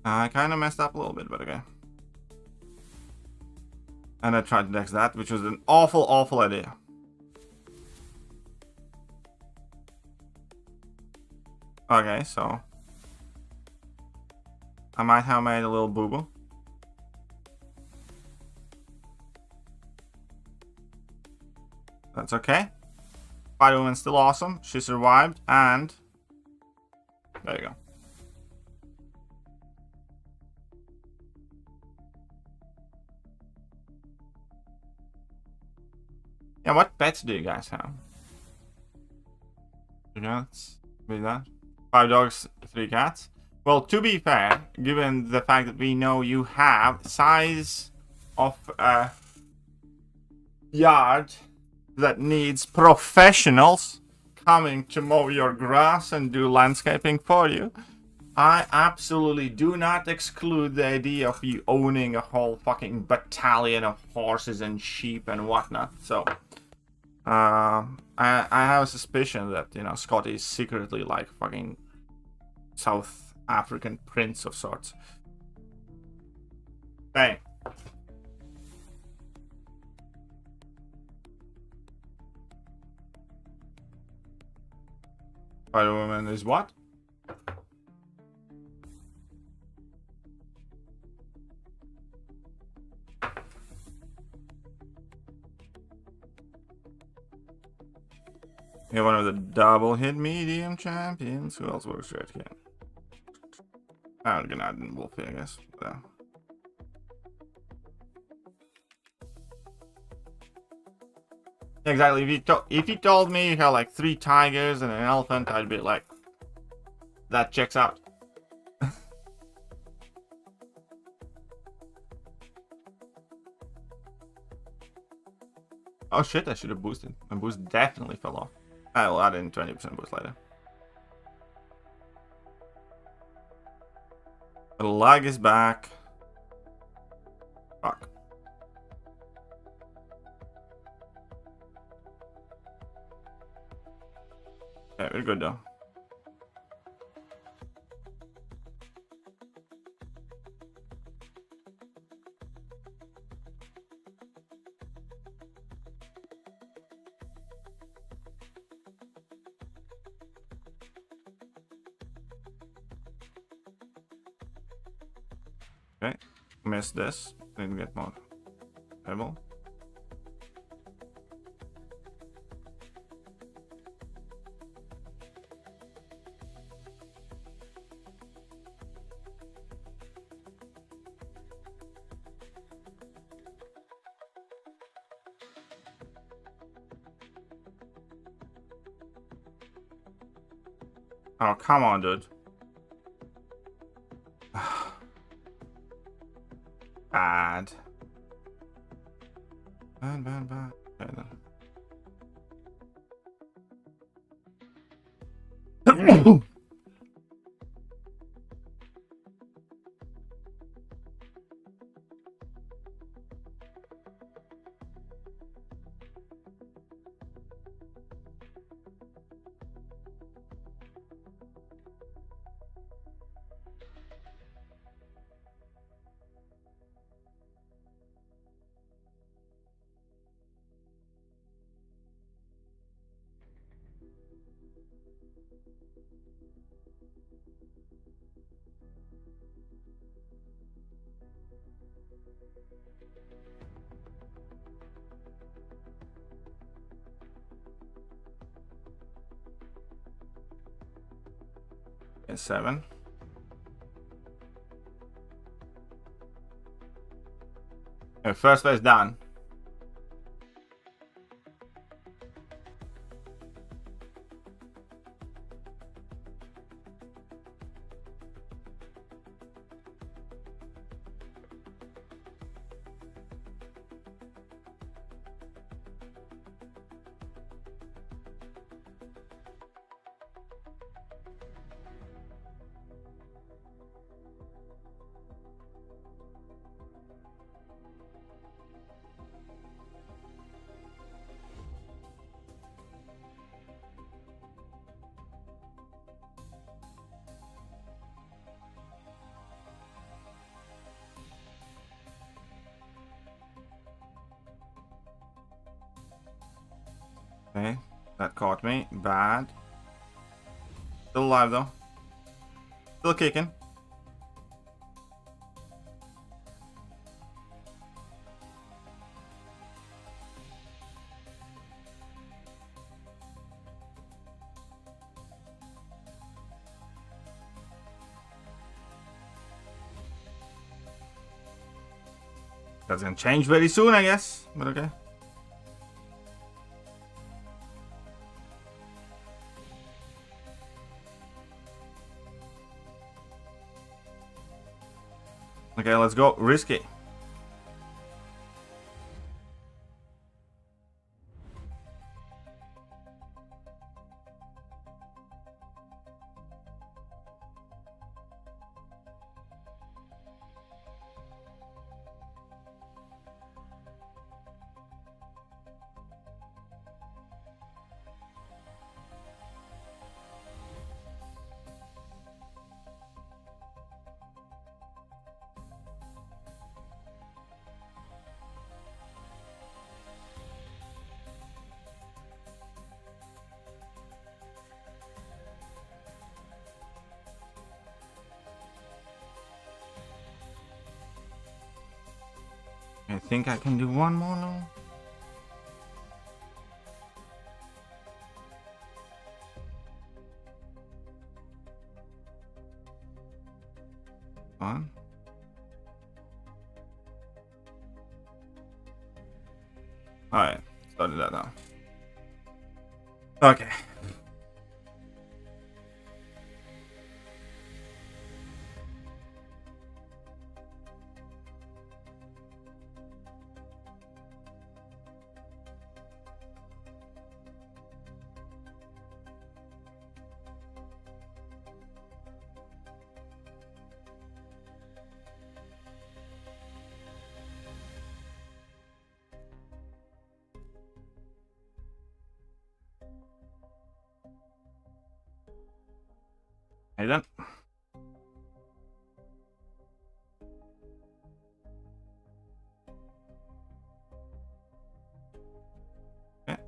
I kind of messed up a little bit, but okay. And I tried to dex that, which was an awful, awful idea. Okay, so I might have made a little boo-boo. That's okay. Spider-Woman's still awesome. She survived, and there you go. Yeah, what pets do you guys have? 2 cats, maybe that. 5 dogs, 3 cats. Well, to be fair, given the fact that we know you have size of a yard that needs professionals coming to mow your grass and do landscaping for you, I absolutely do not exclude the idea of you owning a whole fucking battalion of horses and sheep and whatnot. So, I have a suspicion that, you know, Scotty is secretly like fucking South African prince of sorts. Hey. Spider-Woman is what? You're one of the double hit medium champions. Who else works right here? I'm gonna add in Wolfie, I guess. Exactly. If you told me you had like 3 tigers and an elephant, I'd be like, that checks out. Oh shit, I should have boosted. My boost definitely fell off. I will add in 20% boost later. The lag is back. Fuck. Okay, we're good though. Okay, missed this. Didn't get more pebble. Oh, come on, dude. Bad. Bad. Okay, then. Okay, 7. Okay, first phase done. Okay, that caught me. Bad. Still alive though. Still kicking. That's gonna change very soon, I guess. But okay. Okay, let's go. Risky. I think I can do one more now. One. Alright, started that now. Okay. Hey then. Okay.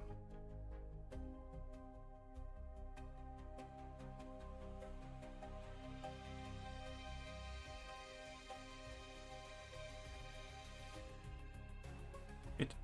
Good.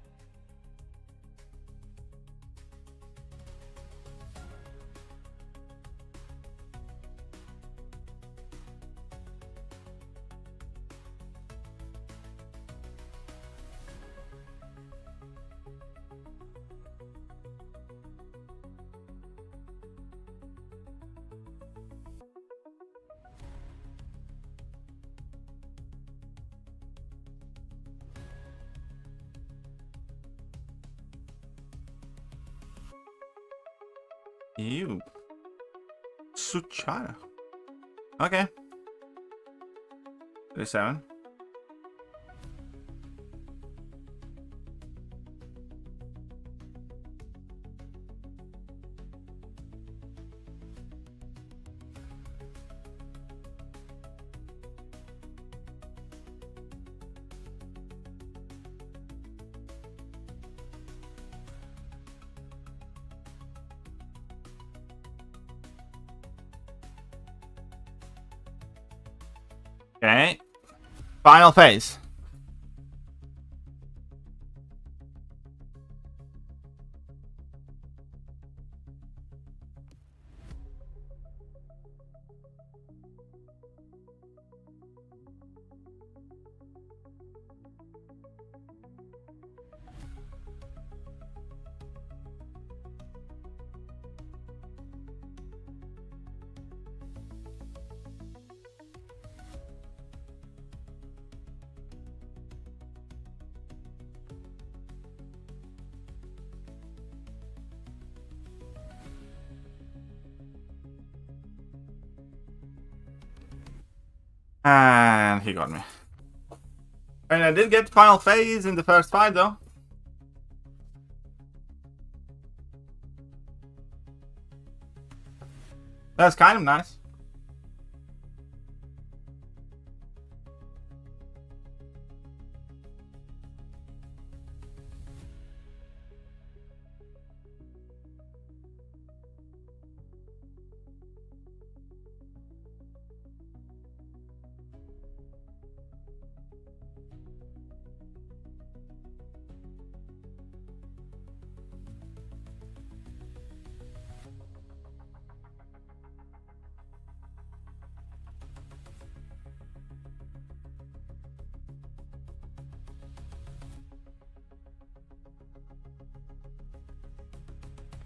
Ew. Suchara. Okay. 37. Okay. Final phase. And he got me. And I did get final phase in the first fight though. That's kind of nice.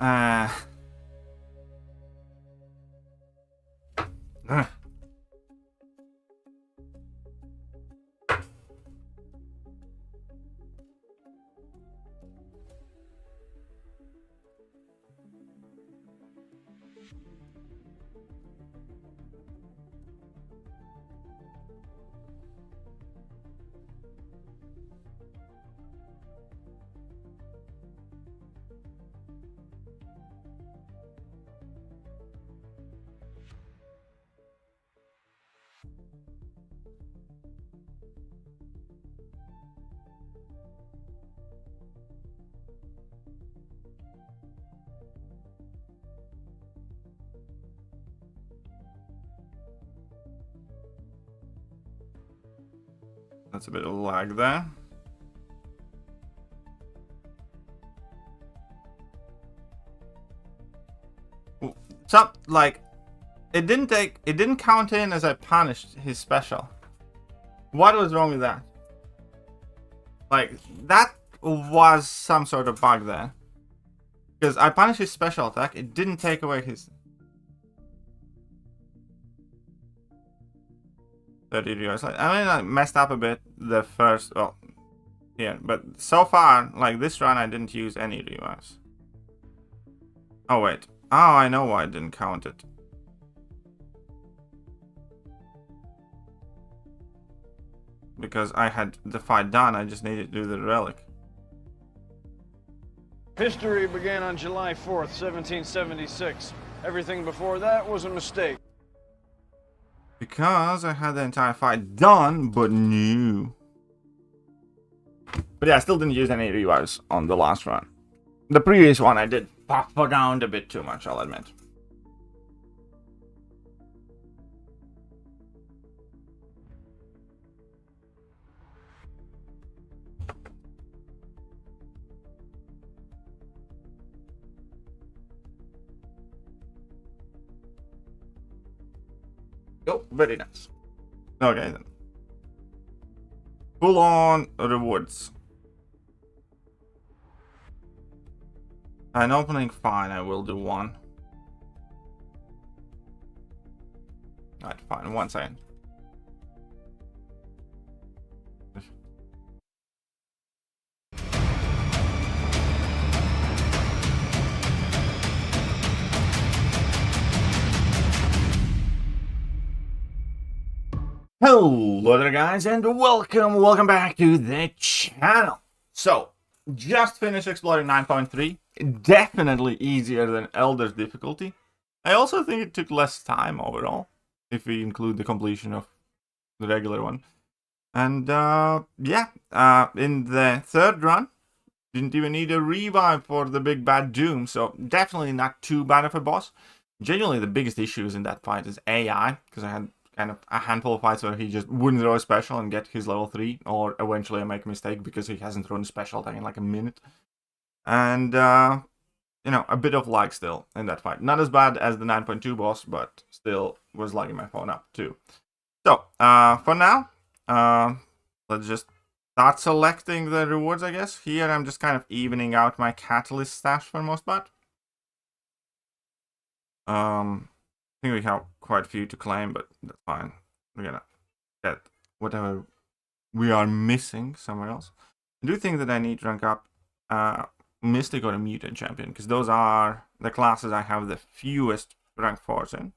Uh, That's a bit of lag there. So, like, it didn't count in as I punished his special. What was wrong with that? Like, that was some sort of bug there. Because I punished his special attack, it didn't take away his 30 revives. I mean, I messed up a bit the first, well, here, but so far, like this run, I didn't use any revives. Oh wait, oh, I know why I didn't count it. Because I had the fight done, I just needed to do the relic. History began on July 4th, 1776. Everything before that was a mistake. Because I had the entire fight done, but new. But yeah, I still didn't use any revives on the last run. The previous one I did pop around a bit too much, I'll admit. Oh, very nice. Okay then. Full on rewards. An opening, fine, I will do one. Alright, fine, 1 second. Hello there guys, and welcome back to the channel. So, just finished exploring 9.3, definitely easier than Elder's difficulty. I also think it took less time overall, if we include the completion of the regular one. And yeah, in the third run, didn't even need a revive for the big bad Doom, so definitely not too bad of a boss. Genuinely the biggest issues in that fight is AI, because I had kind of a handful of fights where he just wouldn't throw a special and get his level 3, or eventually I make a mistake because he hasn't thrown a special attack in like a minute. And, you know, a bit of lag still in that fight. Not as bad as the 9.2 boss, but still was lagging my phone up too. So, for now, let's just start selecting the rewards, I guess. Here I'm just kind of evening out my catalyst stash for the most part. I think we have quite a few to claim, but that's fine. We're gonna get whatever we are missing somewhere else. I do think that I need to rank up Mystic or a Mutant Champion, because those are the classes I have the fewest rank 4s in.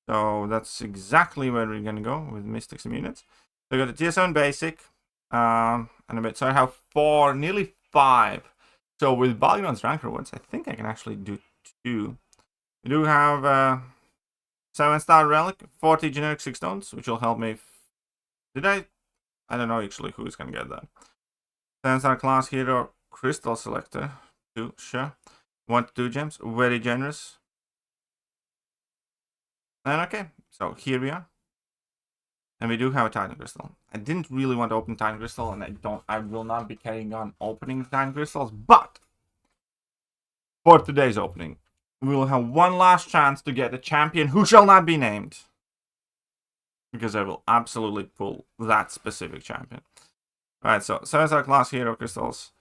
So that's exactly where we're gonna go with Mystics and Mutants. So I got a tier 7 basic, and a bit. So I have 4, nearly 5. So with Balgron's rank rewards, I think I can actually do 2. We do have 7-star relic, 40 generic 6 stones, which will help me. Did I don't know actually who's gonna get that. 7-star class hero crystal selector, 2, sure. 1 to 2 gems, very generous. And okay, so here we are. And we do have a Titan Crystal. I didn't really want to open Titan Crystal, and I will not be carrying on opening Titan Crystals, but for today's opening, we will have one last chance to get a champion who shall not be named. Because I will absolutely pull that specific champion. Alright, so 7-star class hero crystals.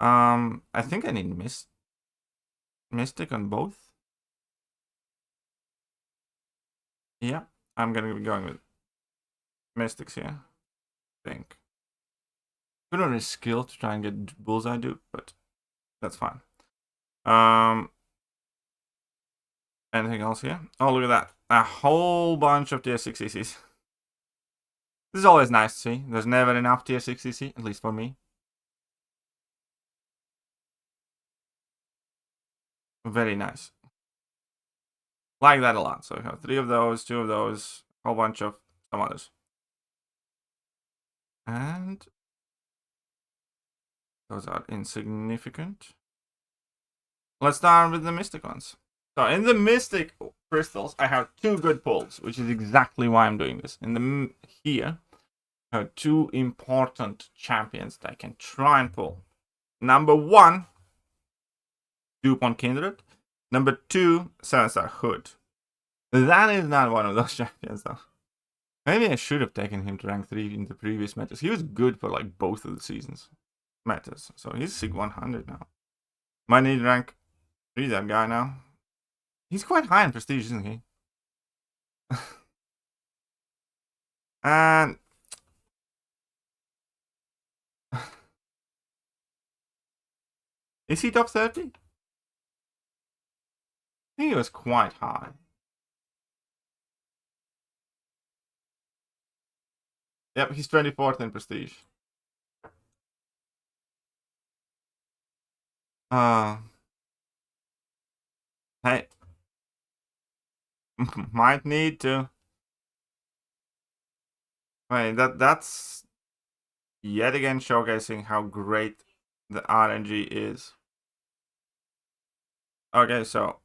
I think I need Mystic on both. Yeah, I'm gonna be going with Mystics here. I think. Could have risk skill to try and get Bullseye dupe, but that's fine. Anything else here? Oh, look at that. A whole bunch of tier 6 CCs. This is always nice to see. There's never enough tier 6 CC, at least for me. Very nice. Like that a lot. So we have 3 of those, 2 of those, a whole bunch of some others. And those are insignificant. Let's start with the Mystic ones. So in the Mystic crystals, I have 2 good pulls, which is exactly why I'm doing this. In the here, I have 2 important champions that I can try and pull. Number 1, dupe on Kindred. Number 2, 7-star Hood. That is not one of those champions though. Maybe I should have taken him to rank 3 in the previous metas. He was good for like both of the seasons metas. So he's Sig 100 now. Might need rank Read that guy now. He's quite high in prestige, isn't he? And is he top 30? I think he was quite high. Yep, he's 24th in prestige. Hey. Might need to. Wait, that's yet again showcasing how great the RNG is. Okay, so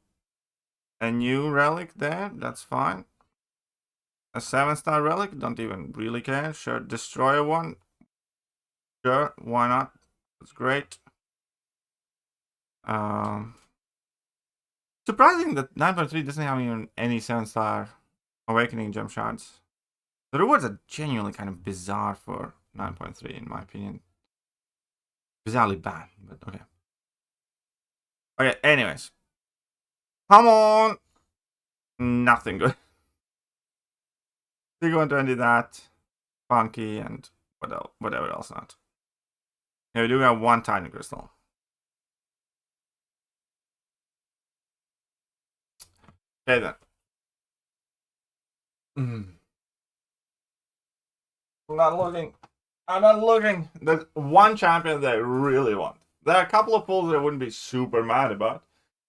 a new relic there, that's fine. A 7-star relic, don't even really care. Sure, destroyer one. Sure, why not? That's great. Surprising that 9.3 doesn't have even any 7-star awakening gem shards. The rewards are genuinely kind of bizarre for 9.3 in my opinion. Bizarrely bad, but okay. Okay, anyways. Come on! Nothing good. 320 that. Funky and whatever else not. Yeah, we do have one tiny crystal. Okay then. I'm not looking. There's one champion that I really want. There are a couple of pulls that I wouldn't be super mad about.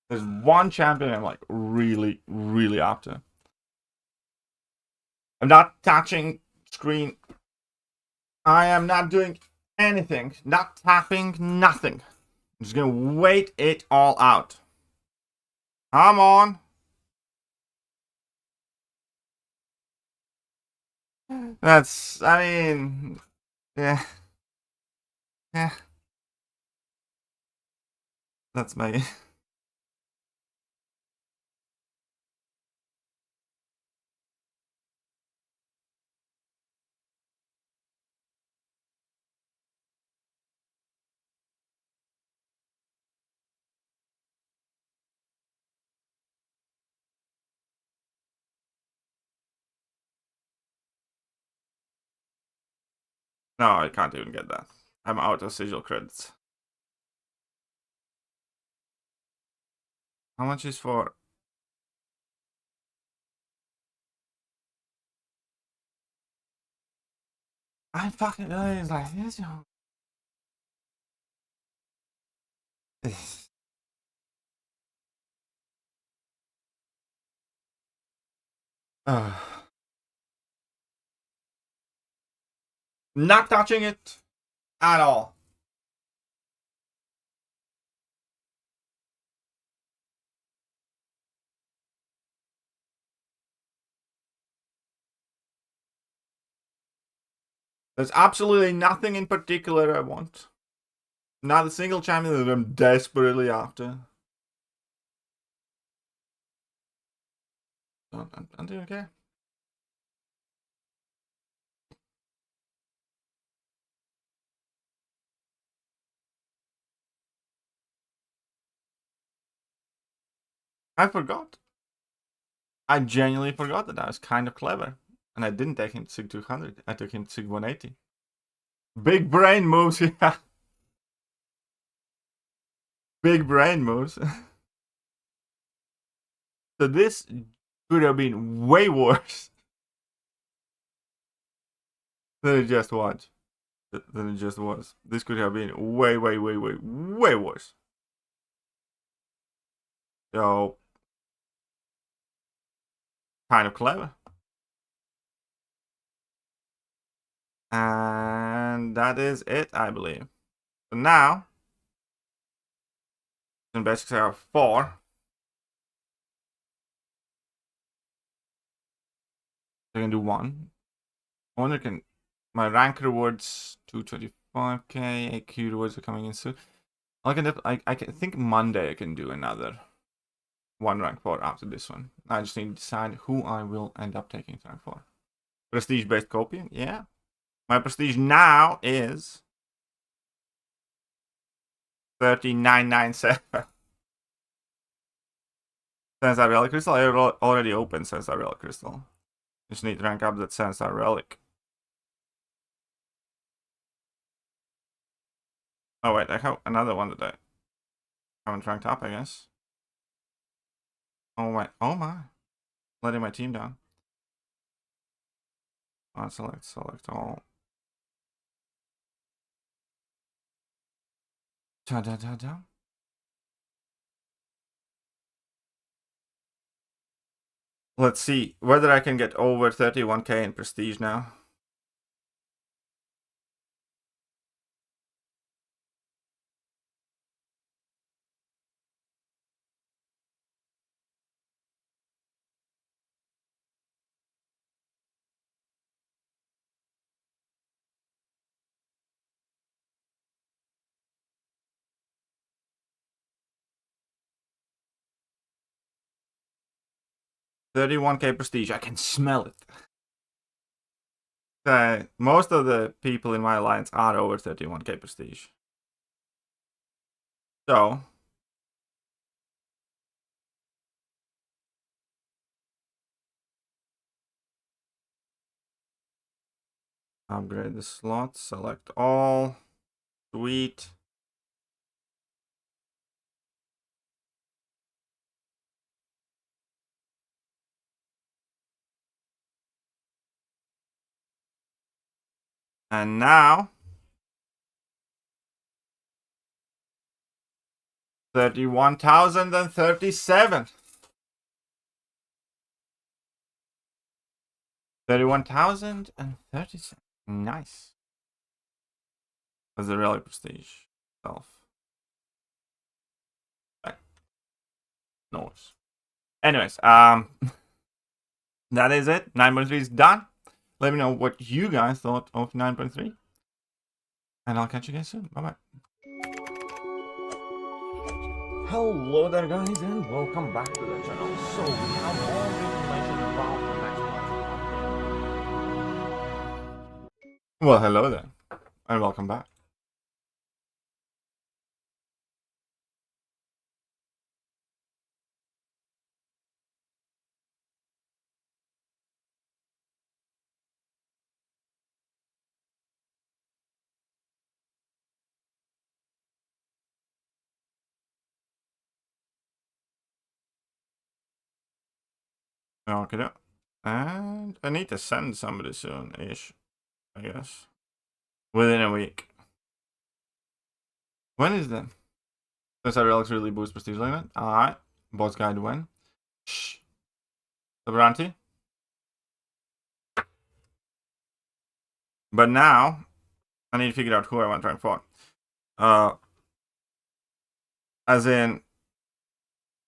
There's one champion I'm like really, really after. I'm not touching screen. I am not doing anything. Not tapping, nothing. I'm just gonna wait it all out. Come on. That's, I mean, yeah. Yeah. That's my... No, I can't even get that. I'm out of sigil credits. How much is for... I fucking know it's like this, yo. Not touching it at all. There's absolutely nothing in particular I want. Not a single champion that I'm desperately after. I don't even care. I forgot. I genuinely forgot that I was kind of clever. And I didn't take him to Sig 200. I took him to Sig 180. Big brain moves, yeah. Big brain moves. So this could have been way worse than it just was. This could have been way worse. So, kind of clever. And that is it, I believe. So now, in basics I have 4. I can do 1. Owner can... My rank rewards 225k. AQ rewards are coming in soon. I can think Monday I can do another 1 rank 4 after this one. I just need to decide who I will end up taking to rank 4. Prestige based copy, yeah. My prestige now is 3997. Sensei Relic Crystal? I already opened Sensei Relic Crystal. Just need to rank up that Sensei Relic. Oh wait, I have another one that I haven't ranked up, I guess. Oh my. Letting my team down. Select all. Da. Let's see whether I can get over 31k in prestige now. $31k prestige. I can smell it. Okay, most of the people in my alliance are over 31k prestige. So upgrade the slot, select all. Sweet. And now 31,037. 31,037. Nice. That's a really prestige self. Nice. Anyways, that is it. 9.3 is done. Let me know what you guys thought of 9.3. And I'll catch you guys soon. Bye-bye. Hello there, guys, and welcome back to the channel. So, we have all the information about the next one. Well, hello there, and welcome back. Okay, and I need to send somebody soon-ish, I guess. Within a week. When is that? Does our relics really boost prestige like that? Alright. Boss guide when? Shh. Sovereignty. But now, I need to figure out who I want to rank for. As in,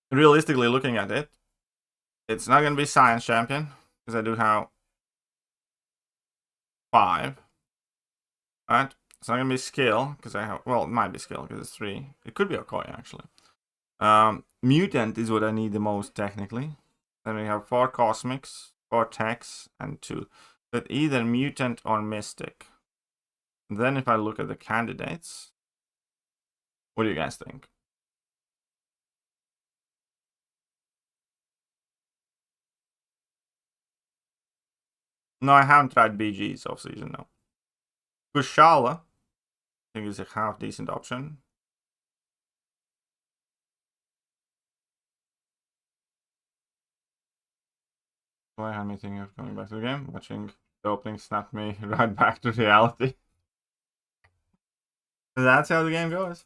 realistically looking at it, it's not going to be Science Champion, because I do have 5. Right? It's not going to be Skill, because I have, well, it might be Skill, because it's 3. It could be Okoye, actually. Mutant is what I need the most, technically. Then we have 4 Cosmics, 4 Techs, and 2. But either Mutant or Mystic. And then if I look at the candidates, what do you guys think? No, I haven't tried BGs off season, no. Kushala, I think is a half decent option. Why had me thinking of coming back to the game? Watching the opening snapped me right back to reality. That's how the game goes.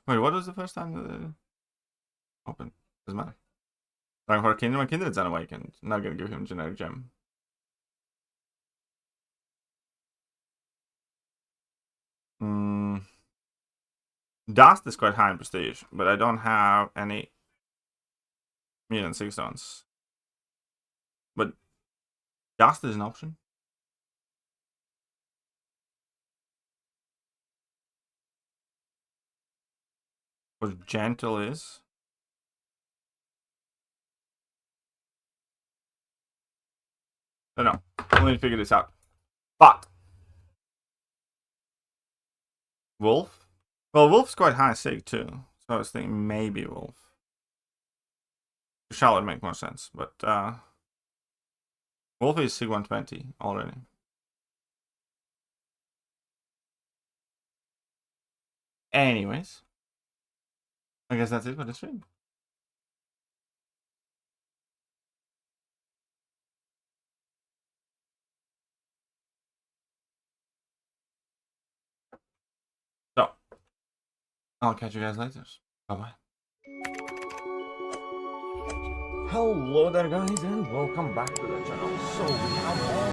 Wait, what was the first time that open? Doesn't matter. Starting for Kindred. My Kindred's unawakened. Not gonna give him generic gem. Dust is quite high in prestige, but I don't have any mutant 6 stones. But Dust is an option. What Gentle is. I don't know. We'll need to figure this out. But Wolf? Well, Wolf's quite high sig too. So I was thinking maybe Wolf. Charlotte make more sense, but Wolf is sig 120 already. Anyways, I guess that's it for the stream. So, I'll catch you guys later. Bye-bye. Hello there guys and welcome back to the channel. So we have all